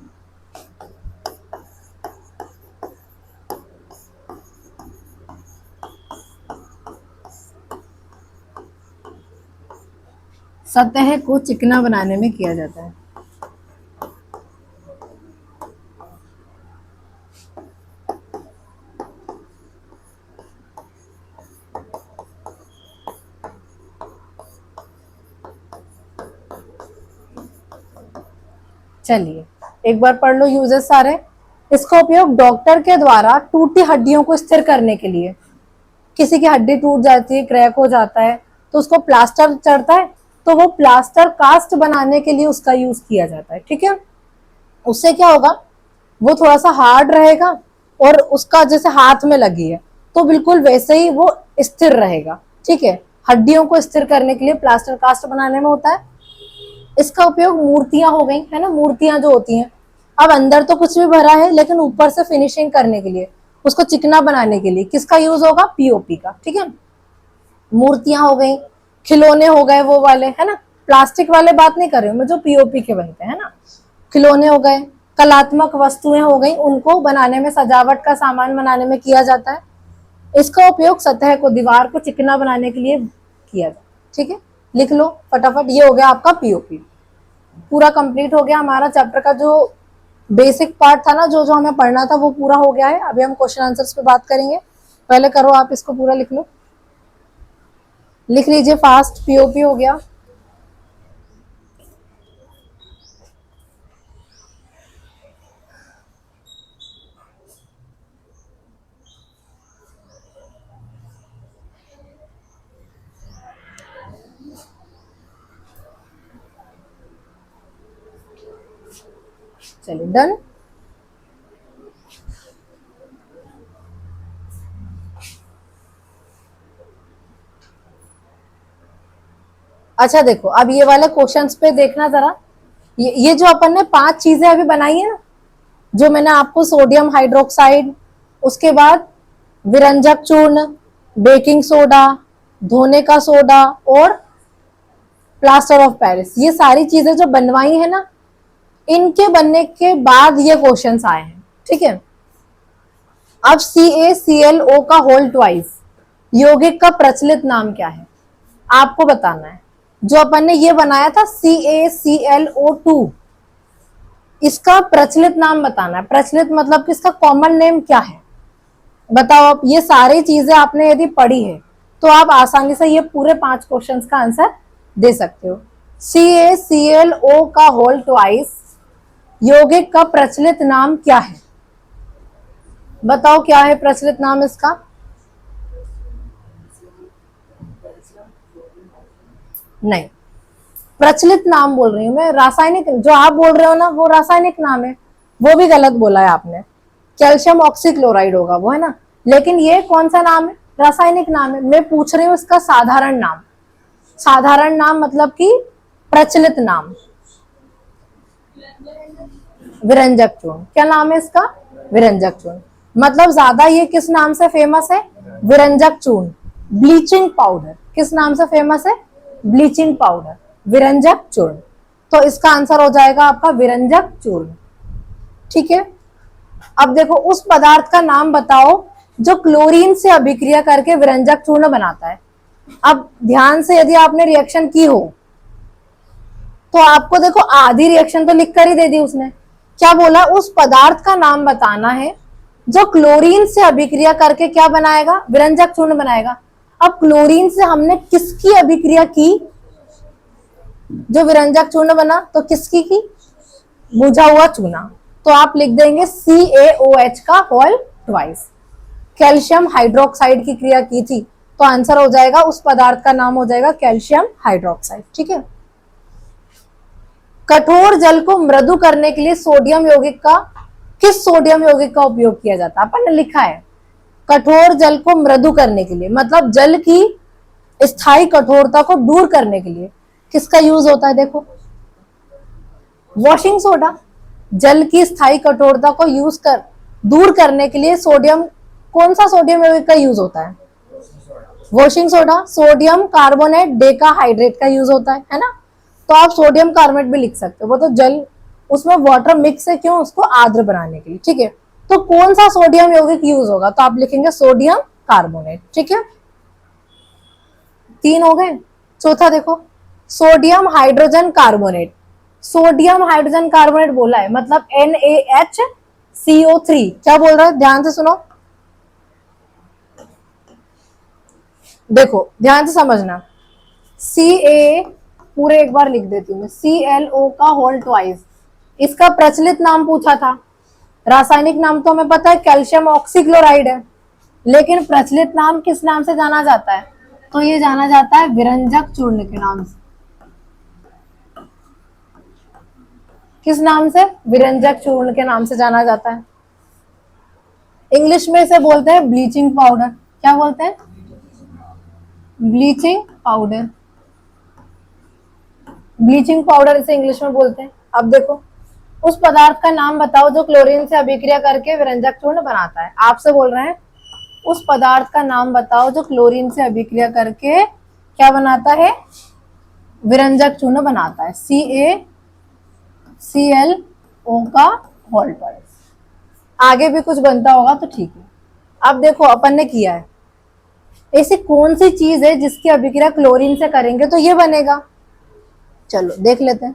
चिकना बनाने में किया जाता है। चलिए एक बार पढ़ लो यूजेस सारे। इसका उपयोग डॉक्टर के द्वारा टूटी हड्डियों को स्थिर करने के लिए, किसी की हड्डी टूट जाती है, क्रैक हो जाता है, तो उसको प्लास्टर चढ़ता है, तो वो प्लास्टर कास्ट बनाने के लिए उसका यूज किया जाता है। ठीक है, उससे क्या होगा, वो थोड़ा सा हार्ड रहेगा और उसका जैसे हाथ में लगी है तो बिल्कुल वैसे ही वो स्थिर रहेगा। ठीक है, हड्डियों को स्थिर करने के लिए प्लास्टर कास्ट बनाने में होता है। इसका उपयोग मूर्तियां हो गई है ना, मूर्तियां जो होती हैं, अब अंदर तो कुछ भी भरा है लेकिन ऊपर से फिनिशिंग करने के लिए, उसको चिकना बनाने के लिए किसका यूज होगा, पीओपी का। ठीक है, मूर्तियां हो गई, खिलौने हो गए वो वाले है ना, प्लास्टिक वाले बात नहीं कर रही हूँ मैं, जो पीओपी के बनते हैं ना, खिलौने हो गए, कलात्मक वस्तुएं हो गई, उनको बनाने में, सजावट का सामान बनाने में किया जाता है। इसका उपयोग सतह को, दीवार को चिकना बनाने के लिए किया जाता है। ठीक है, लिख लो फटाफट, ये हो गया आपका पीओपी। पूरा कंप्लीट हो गया हमारा चैप्टर का जो बेसिक पार्ट था ना, जो जो हमें पढ़ना था वो पूरा हो गया है। अभी हम क्वेश्चन आंसर्स पे बात करेंगे। पहले करो आप इसको पूरा लिख लो, लिख लीजिए फास्ट। पीओपी हो गया। चलिए डन। अच्छा देखो, अब ये वाले क्वेश्चंस पे देखना जरा, ये जो अपन ने 5 चीजें अभी बनाई है ना, जो मैंने आपको सोडियम हाइड्रोक्साइड, उसके बाद विरंजक चूर्ण, बेकिंग सोडा, धोने का सोडा और प्लास्टर ऑफ पेरिस, ये सारी चीजें जो बनवाई है ना, इनके बनने के बाद ये क्वेश्चंस आए हैं। ठीक है, अब CaClO का होल ट्वाइस यौगिक का प्रचलित नाम क्या है, आपको बताना है। जो अपन ने ये बनाया था CaClO2, इसका प्रचलित नाम बताना है। प्रचलित मतलब कि इसका कॉमन नेम क्या है, बताओ आप। ये सारी चीजें आपने यदि पढ़ी है तो आप आसानी से ये पूरे 5 क्वेश्चंस का आंसर दे सकते हो। CaClO का होल ट्वाइस यौगिक का प्रचलित नाम क्या है, बताओ क्या है प्रचलित नाम इसका। नहीं, प्रचलित नाम बोल रही हूं मैं, रासायनिक जो आप बोल रहे हो ना वो रासायनिक नाम है, वो भी गलत बोला है आपने। कैल्शियम ऑक्सीक्लोराइड होगा वो, है ना, लेकिन ये कौन सा नाम है, रासायनिक नाम है। मैं पूछ रही हूँ इसका साधारण नाम। साधारण नाम मतलब कि प्रचलित नाम, विरंजक चूर्ण। क्या नाम है इसका, विरंजक चूर्ण। मतलब ज्यादा ये किस नाम से फेमस है, विरंजक चूर्ण। ब्लीचिंग पाउडर किस नाम से फेमस है, ब्लीचिंग पाउडर, विरंजक चूर्ण। तो इसका आंसर हो जाएगा आपका विरंजक चूर्ण। ठीक है, अब देखो उस पदार्थ का नाम बताओ जो क्लोरीन से अभिक्रिया करके विरंजक चूर्ण बनाता है। अब ध्यान से यदि आपने रिएक्शन की हो तो आपको देखो आधी रिएक्शन तो लिख कर ही दे दी उसने। क्या बोला, उस पदार्थ का नाम बताना है जो क्लोरीन से अभिक्रिया करके क्या बनाएगा, विरंजक चूर्ण बनाएगा। अब क्लोरीन से हमने किसकी अभिक्रिया की जो विरंजक चूर्ण बना, तो किसकी की, बुझा हुआ चूना। तो आप लिख देंगे CaOH का होल ट्वाइस। कैल्शियम हाइड्रोक्साइड की क्रिया की थी, तो आंसर हो जाएगा, उस पदार्थ का नाम हो जाएगा कैल्शियम हाइड्रोक्साइड। ठीक है, कठोर जल को मृदु करने के लिए सोडियम यौगिक का, किस सोडियम यौगिक का उपयोग किया जाता है, अपन ने लिखा है। कठोर जल को मृदु करने के लिए मतलब जल की स्थायी कठोरता को दूर करने के लिए किसका यूज होता है, देखो वॉशिंग सोडा। जल की स्थायी कठोरता को यूज कर दूर करने के लिए सोडियम, कौन सा सोडियम यौगिक का यूज होता है, washing soda. Sodium carbonate decahydrate का यूज होता है ना। तो आप सोडियम कार्बोनेट भी लिख सकते हो, वो तो जल, उसमें वाटर मिक्स है, क्यों, उसको आर्द्र बनाने के लिए। ठीक है, तो कौन सा सोडियम यौगिक यूज होगा, तो आप लिखेंगे सोडियम कार्बोनेट। ठीक है, 3 हो गए। चौथा देखो, sodium hydrogen carbonate. Sodium hydrogen carbonate बोला है मतलब NaHCO3। क्या बोल रहा है, ध्यान से सुनो, देखो ध्यान से समझना। Ca पूरे एक बार लिख देती हूँ मैं, ClO का होल ट्वाइस इसका प्रचलित नाम पूछा था। रासायनिक नाम तो हमें पता है कैल्शियम ऑक्सीक्लोराइड है, लेकिन प्रचलित नाम किस नाम से जाना जाता है? तो ये जाना जाता है विरंजक चूर्ण के नाम से। किस नाम से? विरंजक चूर्ण के नाम से जाना जाता है। इंग्लिश में इसे बोलते हैं ब्लीचिंग पाउडर। क्या बोलते हैं? Bleaching powder. ब्लीचिंग पाउडर इसे इंग्लिश में बोलते हैं। अब देखो, उस पदार्थ का नाम बताओ जो क्लोरीन से अभिक्रिया करके विरंजक चूर्ण बनाता है। आपसे बोल रहे हैं उस पदार्थ का नाम बताओ जो क्लोरीन से अभिक्रिया करके क्या बनाता है? विरंजक चूर्ण बनाता है। CaClO का होल ट्वाइस। आगे भी कुछ बनता होगा तो ठीक है। अब देखो अपन ने किया है, ऐसी कौन सी चीज है जिसकी अभिक्रिया क्लोरीन से करेंगे तो ये बनेगा? चलो देख लेते हैं।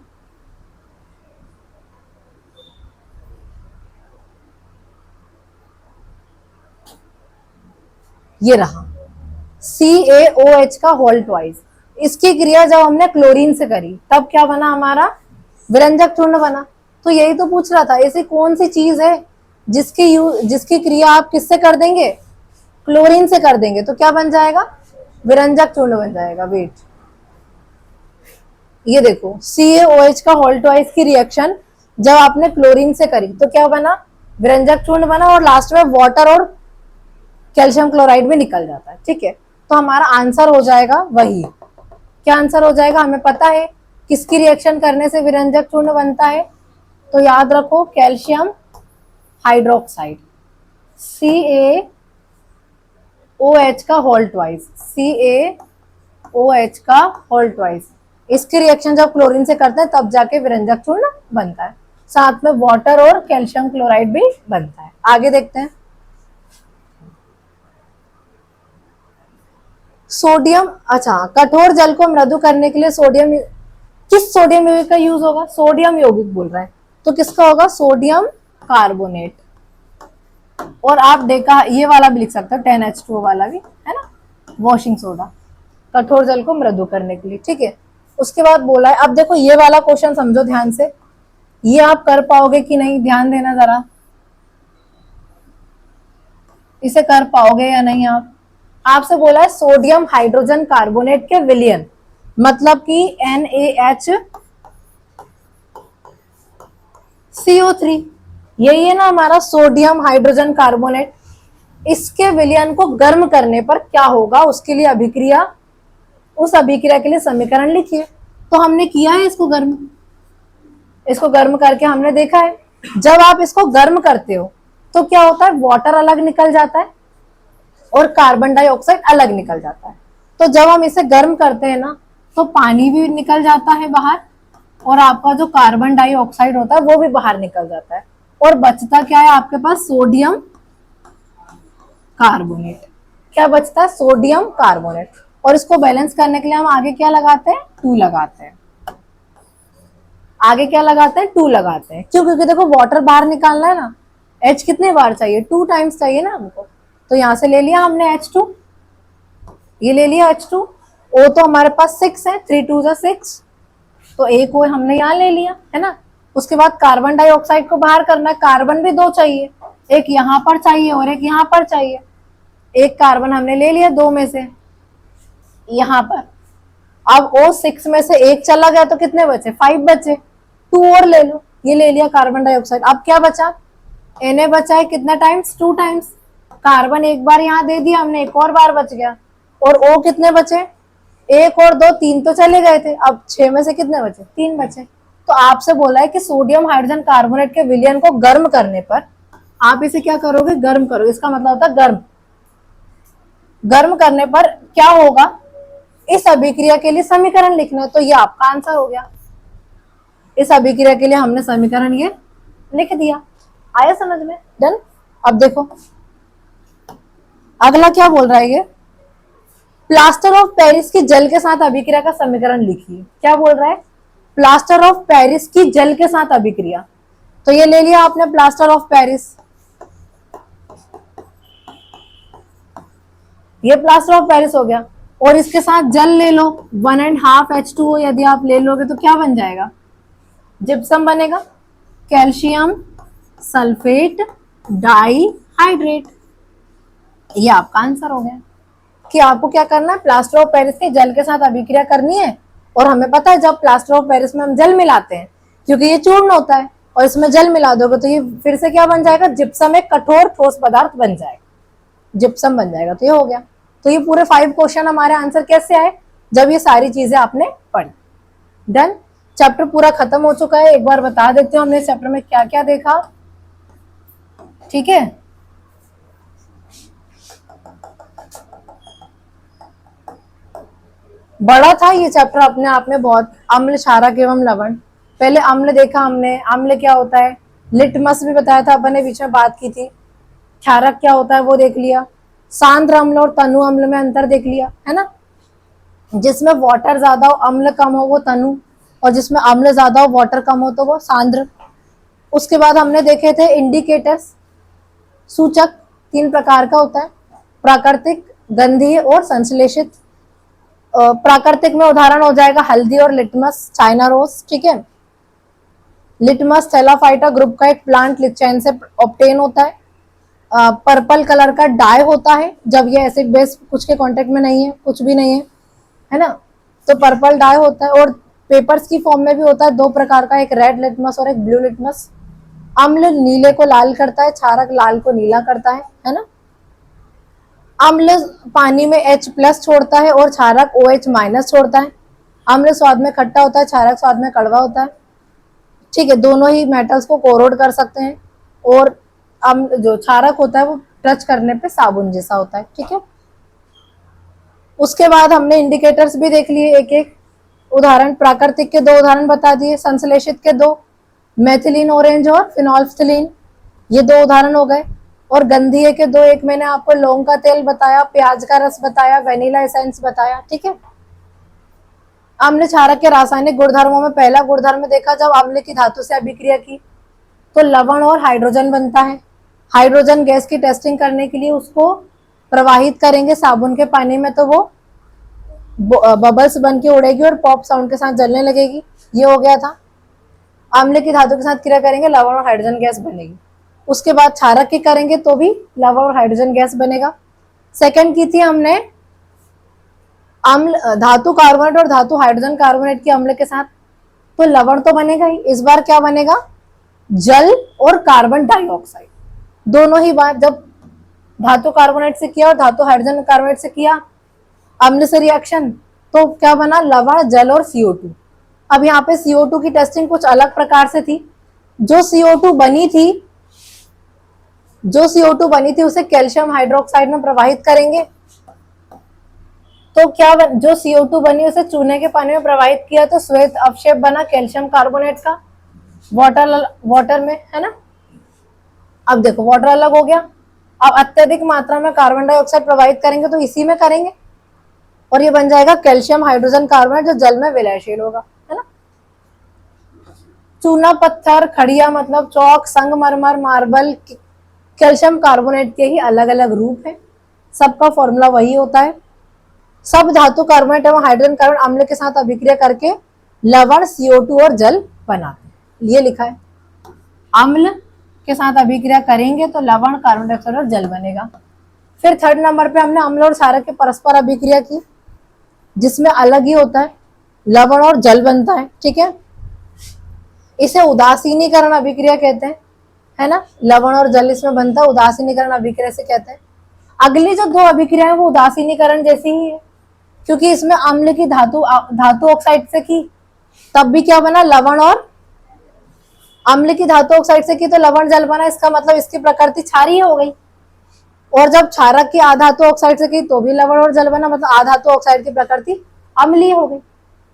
ये रहा CaOH का होल ट्वाइस। इसकी क्रिया जब हमने क्लोरीन से करी तब क्या बना हमारा? विरंजक चूर्ण बना। तो यही तो पूछ रहा था, ऐसी कौन सी चीज है जिसकी क्रिया आप किससे कर देंगे? क्लोरीन से कर देंगे तो क्या बन जाएगा? विरंजक चूर्ण बन जाएगा। वेट, ये देखो CaOH का होल ट्वाइस की रिएक्शन जब आपने क्लोरीन से करी तो क्या बना? विरंजक चूर्ण बना, और लास्ट में वाटर और कैल्शियम क्लोराइड भी निकल जाता है। ठीक है, तो हमारा आंसर हो जाएगा वही। क्या आंसर हो जाएगा? हमें पता है किसकी रिएक्शन करने से विरंजक चूर्ण बनता है, तो याद रखो कैल्शियम हाइड्रोक्साइड। CaOH का होल ट्वाइस, CaOH का होल ट्वाइस, इसकी रिएक्शन जब क्लोरीन से करते हैं तब जाके विरंजक चूर्ण बनता है। साथ में वाटर और कैल्शियम क्लोराइड भी बनता है। आगे देखते हैं। सोडियम, अच्छा, कठोर जल को मृदु करने के लिए सोडियम, किस सोडियम यौगिक का यूज होगा? सोडियम यौगिक बोल रहा है, तो किसका होगा? Sodium carbonate. और आप देखा ये वाला भी लिख सकते हो, 10H2O वाला भी है ना, वॉशिंग सोडा, कठोर जल को मृदु करने के लिए। ठीक है, उसके बाद बोला है, अब देखो ये वाला क्वेश्चन समझो ध्यान से, ये आप कर पाओगे कि नहीं, ध्यान देना जरा, इसे कर पाओगे या नहीं आप? आपसे बोला है सोडियम हाइड्रोजन कार्बोनेट के विलयन, मतलब कि NaHCO3, यही है ना हमारा सोडियम हाइड्रोजन कार्बोनेट। इसके विलयन को गर्म करने पर क्या होगा, उसके लिए अभिक्रिया, उस अभिक्रिया के लिए समीकरण लिखिए। तो हमने किया है इसको गर्म, इसको गर्म करके हमने देखा है, जब आप इसको गर्म करते हो तो क्या होता है? वाटर अलग निकल जाता है और कार्बन डाइऑक्साइड अलग निकल जाता है। तो जब हम इसे गर्म करते हैं ना तो पानी भी निकल जाता है बाहर, और आपका जो कार्बन डाइऑक्साइड होता है वो भी बाहर निकल जाता है, और बचता क्या है आपके पास? Sodium carbonate. क्या बचता है? Sodium carbonate. और इसको बैलेंस करने के लिए हम आगे क्या लगाते हैं? 2 लगाते हैं। आगे क्या लगाते हैं? 2 लगाते हैं। क्यों? क्योंकि देखो वाटर बाहर निकालना है ना, H कितने बार चाहिए? 2 टाइम्स चाहिए ना हमको। तो यहां से ले लिया हमने H2, ये ले लिया H2। O तो हमारे पास 6 है, 3 2 6, तो एक O हमने यहाँ ले लिया है ना। उसके बाद कार्बन डाइऑक्साइड को बाहर करना है, कार्बन भी 2 चाहिए, एक यहाँ पर चाहिए और एक यहाँ पर चाहिए। एक कार्बन हमने ले लिया 2 में से यहाँ पर। अब O6 में से एक चला गया तो कितने बचे? 5 बचे, 2 और ले लो, ये ले लिया कार्बन डाइऑक्साइड। अब क्या बचा? Na बचा है कितना टाइम्स? 2 टाइम्स। कार्बन एक बार यहाँ दे दिया हमने, एक और बार बच गया। और O कितने बचे? 1 और 2, 3 तो चले गए थे, अब 6 में से कितने बचे? 3 बचे। तो आपसे बोला है कि सोडियम हाइड्रोजन कार्बोनेट के विलयन को गर्म करने पर आप इसे क्या करोगे? गर्म करोगे। इसका मतलब होता है गर्म। गर्म करने पर क्या होगा? इस अभिक्रिया के लिए समीकरण लिखना है, तो ये आपका आंसर हो गया। इस अभिक्रिया के लिए हमने समीकरण ये लिख दिया। आया समझ में? डन। अब देखो अगला क्या बोल रहा है ये, प्लास्टर ऑफ पेरिस की जल के साथ अभिक्रिया का समीकरण लिखिए। क्या बोल रहा है? प्लास्टर ऑफ पेरिस की जल के साथ अभिक्रिया। तो ये ले लिया आपने प्लास्टर ऑफ पेरिस, ये प्लास्टर ऑफ पेरिस हो गया, और इसके साथ जल ले लो 1.5 H2O, यदि आप ले लोगे तो क्या बन जाएगा? जिप्सम बनेगा। Calcium sulphate dihydrate. ये आपका आंसर हो गया कि आपको क्या करना है, प्लास्टर ऑफ पेरिस के जल के साथ अभिक्रिया करनी है। और हमें पता है जब प्लास्टर ऑफ पेरिस में हम जल मिलाते हैं, क्योंकि ये चूर्ण होता है और इसमें जल मिला दोगे तो ये फिर से क्या बन जाएगा, जिप्सम, एक कठोर ठोस पदार्थ बन जाएगा, जिप्सम बन जाएगा। तो ये हो गया। तो ये पूरे 5 क्वेश्चन हमारे आंसर कैसे आए, जब ये सारी चीजें आपने पढ़ी। डन। चैप्टर पूरा खत्म हो चुका है। एक बार बता देती हूँ हमने इस चैप्टर में क्या क्या देखा। ठीक है, बड़ा था ये चैप्टर अपने आप में बहुत। अम्ल, क्षारक एवं लवण। पहले अम्ल देखा हमने, अम्ल क्या होता है, लिटमस भी बताया था अपन ने, बीच में बात की थी। क्षारक क्या होता है वो देख लिया। सांद्र अम्ल और तनु अम्ल में अंतर देख लिया, है ना। जिसमें वाटर ज्यादा हो, अम्ल कम हो, वो तनु, और जिसमें अम्ल ज्यादा हो, वाटर कम हो, तो वो सांद्र। उसके बाद हमने देखे थे इंडिकेटर्स, सूचक 3 प्रकार का होता है, प्राकृतिक, गंधीय और संश्लेषित। प्राकृतिक में उदाहरण हो जाएगा हल्दी और लिटमस, चाइना रोज। ठीक है, लिटमस थैलाफाइटा ग्रुप का एक प्लांट लिचेन से ऑब्टेन होता है। पर्पल कलर का डाई होता है जब ये एसिड बेस कुछ के कांटेक्ट में नहीं है, कुछ भी नहीं है ना, तो पर्पल डाई होता है। और पेपर्स की फॉर्म में भी होता है 2 प्रकार का, एक रेड लिटमस और एक ब्लू लिटमस। अम्ल नीले को लाल करता है, क्षारक लाल को नीला करता है ना। अम्ल पानी में H+ छोड़ता है और क्षारक OH- छोड़ता है। अम्ल स्वाद में खट्टा होता है, क्षारक स्वाद में कड़वा होता है। ठीक है, दोनों ही मेटल्स को कोरोड कर सकते हैं। और अम्ल जो क्षारक होता है वो टच करने पे साबुन जैसा होता है। ठीक है, उसके बाद हमने इंडिकेटर्स भी देख लिए एक एक उदाहरण। प्राकृतिक के 2 उदाहरण बता दिए, संश्लेषित के 2, मेथिलीन ऑरेंज और फिनोल्फ्थलीन, ये 2 उदाहरण हो गए। और गंधीय के 2, एक मैंने आपको लौंग का तेल बताया, प्याज का रस बताया, वेनिला एसेंस बताया। ठीक है, अम्ल क्षारक के रासायनिक गुणधर्मों में पहला गुणधर्म देखा, जब अम्ल की धातु से अभिक्रिया की तो लवण और हाइड्रोजन बनता है। हाइड्रोजन गैस की टेस्टिंग करने के लिए उसको प्रवाहित करेंगे साबुन के पानी में, तो वो बबल्स बन के उड़ेगी और पॉप साउंड के साथ जलने लगेगी। ये हो गया था। अम्ल की धातु के साथ क्रिया करेंगे, लवण और हाइड्रोजन गैस बनेगी। उसके बाद क्षारक की करेंगे तो भी लवण और हाइड्रोजन गैस बनेगा। सेकंड की थी हमने अम्ल धातु कार्बोनेट और धातु हाइड्रोजन कार्बोनेट की अम्ल के साथ, तो लवण तो बनेगा ही। इस बार क्या बनेगा, जल और कार्बन डाइऑक्साइड। दोनों ही बार जब धातु कार्बोनेट से किया और धातु हाइड्रोजन कार्बोनेट से किया अम्ल से रिएक्शन, तो क्या बना, लवण, जल और CO2। अब यहाँ पे CO2 की टेस्टिंग कुछ अलग प्रकार से थी। जो CO2 बनी थी उसे कैल्शियम हाइड्रोक्साइड में प्रवाहित करेंगे, तो क्या जो CO2 बनी उसे चूने के पानी में प्रवाहित किया तो श्वेत अवक्षेप बना कैल्शियम कार्बोनेट का वाटर में, है ना। अब देखो वाटर अलग हो गया। अब अत्यधिक मात्रा में कार्बन डाइऑक्साइड प्रवाहित करेंगे तो इसी में करेंगे और ये बन जाएगा कैल्शियम हाइड्रोजन कार्बोनेट, जो जल में विलयशील होगा, है ना। चूना पत्थर, खड़िया मतलब चौक, संगमरमर, मार्बल, कैल्शियम कार्बोनेट के ही अलग अलग रूप है, सबका फॉर्मूला वही होता है। सब धातु कार्बोनेट एवं हाइड्रोजन कार्बन अम्ल के साथ अभिक्रिया करके लवण, CO2 और जल बनाते हैं। ये लिखा है, अम्ल के साथ अभिक्रिया करेंगे तो लवण, कार्बन डाइऑक्साइड और जल बनेगा। फिर थर्ड नंबर पे हमने अम्ल और क्षारक के परस्पर अभिक्रिया की, जिसमें अलग ही होता है, लवण और जल बनता है। ठीक है, इसे उदासीनीकरण अभिक्रिया कहते हैं, है ना। लवण और जल इसमें बनता है, उदासीनीकरण अभिक्रिया से कहते हैं। अगली जो 2 अभिक्रिया है वो उदासीनीकरण जैसी ही है, क्योंकि इसमें अम्ल की धातु ऑक्साइड से की तब भी क्या बना, लवण, और अम्ल की धातु ऑक्साइड से की तो लवण जल बना। इसका मतलब इसकी प्रकृति क्षारीय हो गई। और जब क्षारक की आधातु ऑक्साइड से की तो भी लवण और जल बना, मतलब आधातु ऑक्साइड की प्रकृति अम्लीय हो गई,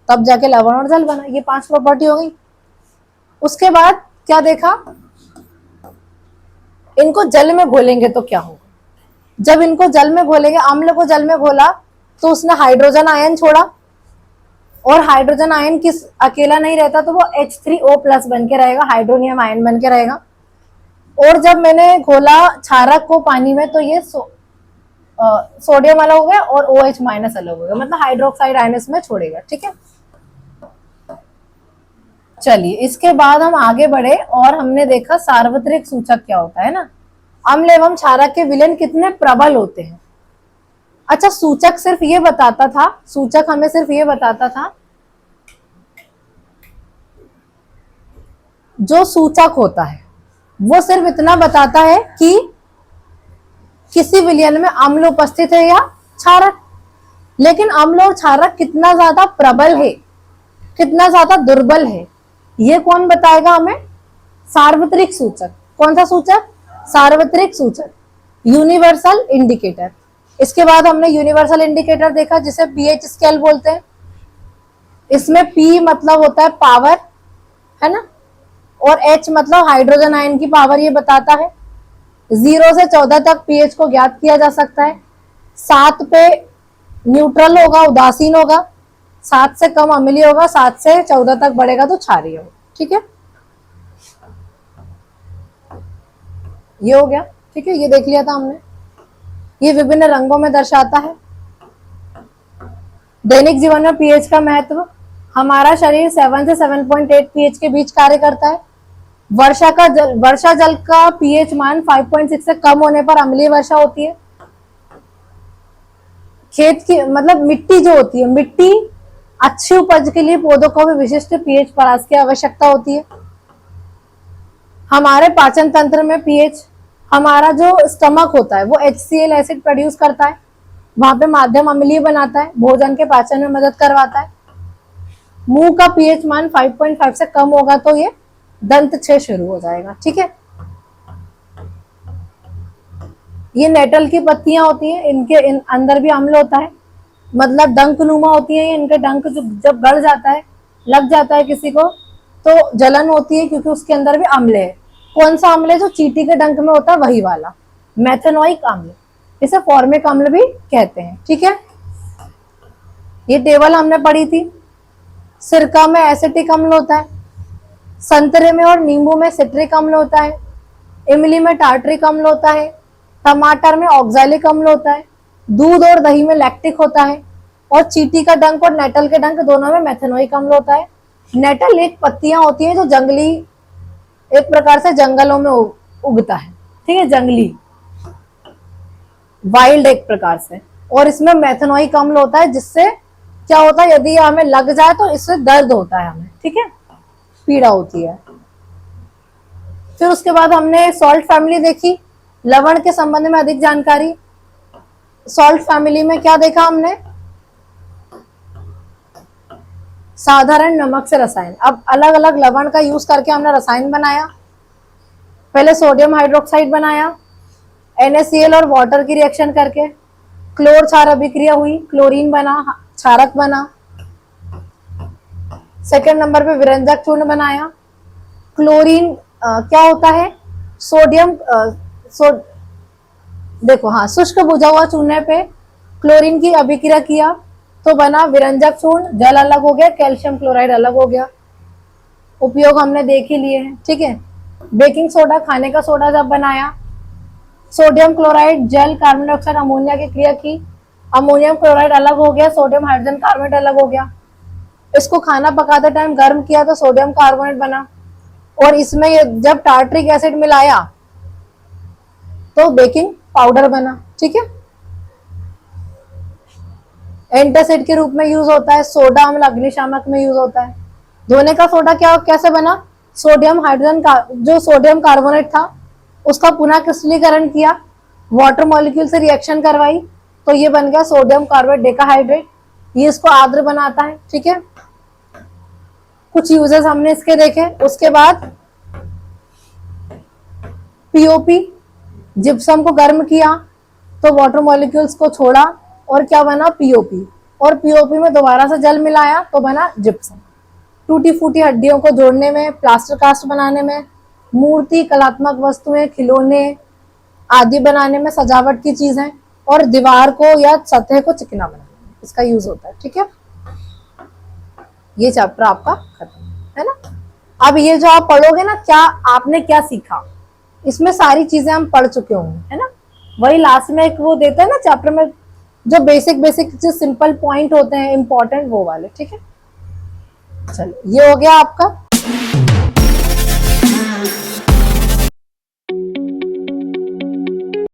तब जाके लवण और जल बना। ये 5 प्रॉपर्टी हो गई। उसके बाद क्या देखा, इनको जल में घोलेंगे तो क्या होगा। जब इनको जल में घोलेंगे, अम्ल को जल में घोला तो उसने हाइड्रोजन आयन छोड़ा, और हाइड्रोजन आयन किस अकेला नहीं रहता तो वो H3O+ बन के रहेगा, हाइड्रोनियम आयन बन के रहेगा। और जब मैंने घोला क्षारक को पानी में तो ये सोडियम अलग हो गया और OH- अलग हो गया, मतलब हाइड्रोक्साइड आयन इसमें छोड़ेगा। ठीक है, चलिए इसके बाद हम आगे बढ़े और हमने देखा सार्वत्रिक सूचक क्या होता है ना। अम्ल एवं क्षारक के विलयन कितने प्रबल होते हैं। अच्छा सूचक सिर्फ ये बताता था, सूचक हमें सिर्फ ये बताता था, जो सूचक होता है वो सिर्फ इतना बताता है कि किसी विलयन में अम्ल उपस्थित है या क्षारक। लेकिन अम्ल और क्षारक कितना ज्यादा प्रबल है, कितना ज्यादा दुर्बल है, ये कौन बताएगा हमें? सार्वत्रिक सूचक। कौन सा सूचक? सार्वत्रिक सूचक, यूनिवर्सल इंडिकेटर। इसके बाद हमने यूनिवर्सल इंडिकेटर देखा जिसे पीएच स्केल बोलते हैं। इसमें पी मतलब होता है पावर, है ना, और एच मतलब हाइड्रोजन आयन की पावर ये बताता है। 0 से 14 तक पीएच को ज्ञात किया जा सकता है। 7 पे न्यूट्रल होगा, उदासीन होगा। 7 से कम अम्लीय होगा, 7 से 14 तक बढ़ेगा तो क्षारीय होगा। ठीक है, ये हो गया। ठीक है, ये देख लिया था हमने। ये विभिन्न रंगों में दर्शाता है। दैनिक जीवन में पीएच का महत्व। हमारा शरीर 7 से 7.8 पीएच के बीच कार्य करता है। वर्षा जल का पीएच मान 5.6 से कम होने पर अम्लीय वर्षा होती है। खेत की मतलब मिट्टी जो होती है, मिट्टी अच्छी उपज के लिए पौधों को भी विशिष्ट पीएच परास की आवश्यकता होती है। हमारे पाचन तंत्र में पीएच, हमारा जो स्टमक होता है वो HCl एसिड प्रोड्यूस करता है, वहां पे माध्यम अम्लीय बनाता है, भोजन के पाचन में मदद करवाता है। मुंह का पीएच मान 5.5 से कम होगा तो ये दंत क्षय शुरू हो जाएगा। ठीक है, ये नेटल की पत्तियां होती हैं, इनके अंदर भी अम्ल होता है, मतलब डंकनुमा होती है। इनके डंक जो जब गड़ जाता है, लग जाता है किसी को तो जलन होती है क्योंकि उसके अंदर भी अम्ल है। कौन सा अम्ल है? जो चींटी के डंक में होता है वही वाला, मेथेनोइक अम्ल। इसे फॉर्मिक अम्ल भी कहते हैं। ठीक है, ये टेबल हमने पढ़ी थी। सिरका में एसिटिक अम्ल होता है, संतरे में और नींबू में सिट्रिक अम्ल होता है, इमली में टार्ट्रिक अम्ल होता है, टमाटर में ऑक्सैलिक अम्ल होता है, दूध और दही में लैक्टिक होता है, और चींटी का डंक और नेटल के डंक दोनों में मेथेनोइक अम्ल होता है। नेटल एक पत्तियां होती हैं जो जंगली, एक प्रकार से जंगलों में उगता है। ठीक है, जंगली वाइल्ड एक प्रकार से, और इसमें मेथेनोइक अम्ल होता है जिससे क्या होता है, यदि हमें लग जाए तो इससे दर्द होता है हमें। ठीक है, पीड़ा होती है। फिर उसके बाद हमने सॉल्ट फैमिली देखी, लवण के संबंध में अधिक जानकारी। सॉल्ट फैमिली में क्या देखा हमने? साधारण नमक से रसायन। अब अलग अलग लवण का यूज करके हमने रसायन बनाया। पहले सोडियम हाइड्रोक्साइड बनाया, NaCl और वाटर की रिएक्शन करके क्लोर क्षार अभिक्रिया हुई, क्लोरीन बना, क्षारक बना। सेकंड नंबर पे विरंजक चूर्ण बनाया। क्लोरीन क्या होता है? सोडियम देखो हाँ, शुष्क बुझा हुआ चूने पे क्लोरीन की अभिक्रिया किया तो बना विरंजक चूर्ण। जल अलग हो गया, कैल्शियम क्लोराइड अलग हो गया। उपयोग हमने देख ही लिए हैं। ठीक है, बेकिंग सोडा, खाने का सोडा जब बनाया, सोडियम क्लोराइड, जल, कार्बन डाइऑक्साइड, अमोनिया की क्रिया की, अमोनियम क्लोराइड अलग हो गया, सोडियम हाइड्रोजन कार्बोनेट अलग हो गया। इसको खाना पकाते टाइम गर्म किया तो सोडियम कार्बोनेट बना, और इसमें जब टार्ट्रिक एसिड मिलाया तो बेकिंग पाउडर बना। ठीक है, एंटासिड के रूप में यूज होता है। सोडा अम्ल अग्निशामक में यूज होता है। धोने का सोडा क्या कैसे बना? सोडियम हाइड्रोजन का जो सोडियम कार्बोनेट था उसका पुनः क्रिस्टलीकरण किया, वाटर मॉलिक्यूल से रिएक्शन करवाई तो ये बन गया सोडियम कार्बोनेट डेकाहाइड्रेट। ये इसको आर्द्र बनाता है। ठीक है, कुछ यूजेस हमने इसके देखे। उसके बाद पीओपी, जिप्सम को गर्म किया तो वाटर मॉलिक्यूल्स को छोड़ा और क्या बना? पीओपी। और पीओपी में दोबारा से जल मिलाया तो बना जिप्सम। टूटी फूटी हड्डियों को जोड़ने में, प्लास्टर कास्ट बनाने में, मूर्ति, कलात्मक वस्तुएं, खिलौने आदि बनाने में, सजावट की चीजें, और दीवार को या सतह को चिकना बनाने में इसका यूज होता है। ठीक है, ये चैप्टर आपका खत्म है ना। अब ये जो आप पढ़ोगे ना, क्या आपने क्या सीखा, इसमें सारी चीजें हम पढ़ चुके होंगे, है ना। वही लास्ट में एक वो देते हैं ना चैप्टर में, जो बेसिक जो सिंपल पॉइंट होते हैं इंपॉर्टेंट, वो वाले। ठीक है, चलो ये हो गया आपका।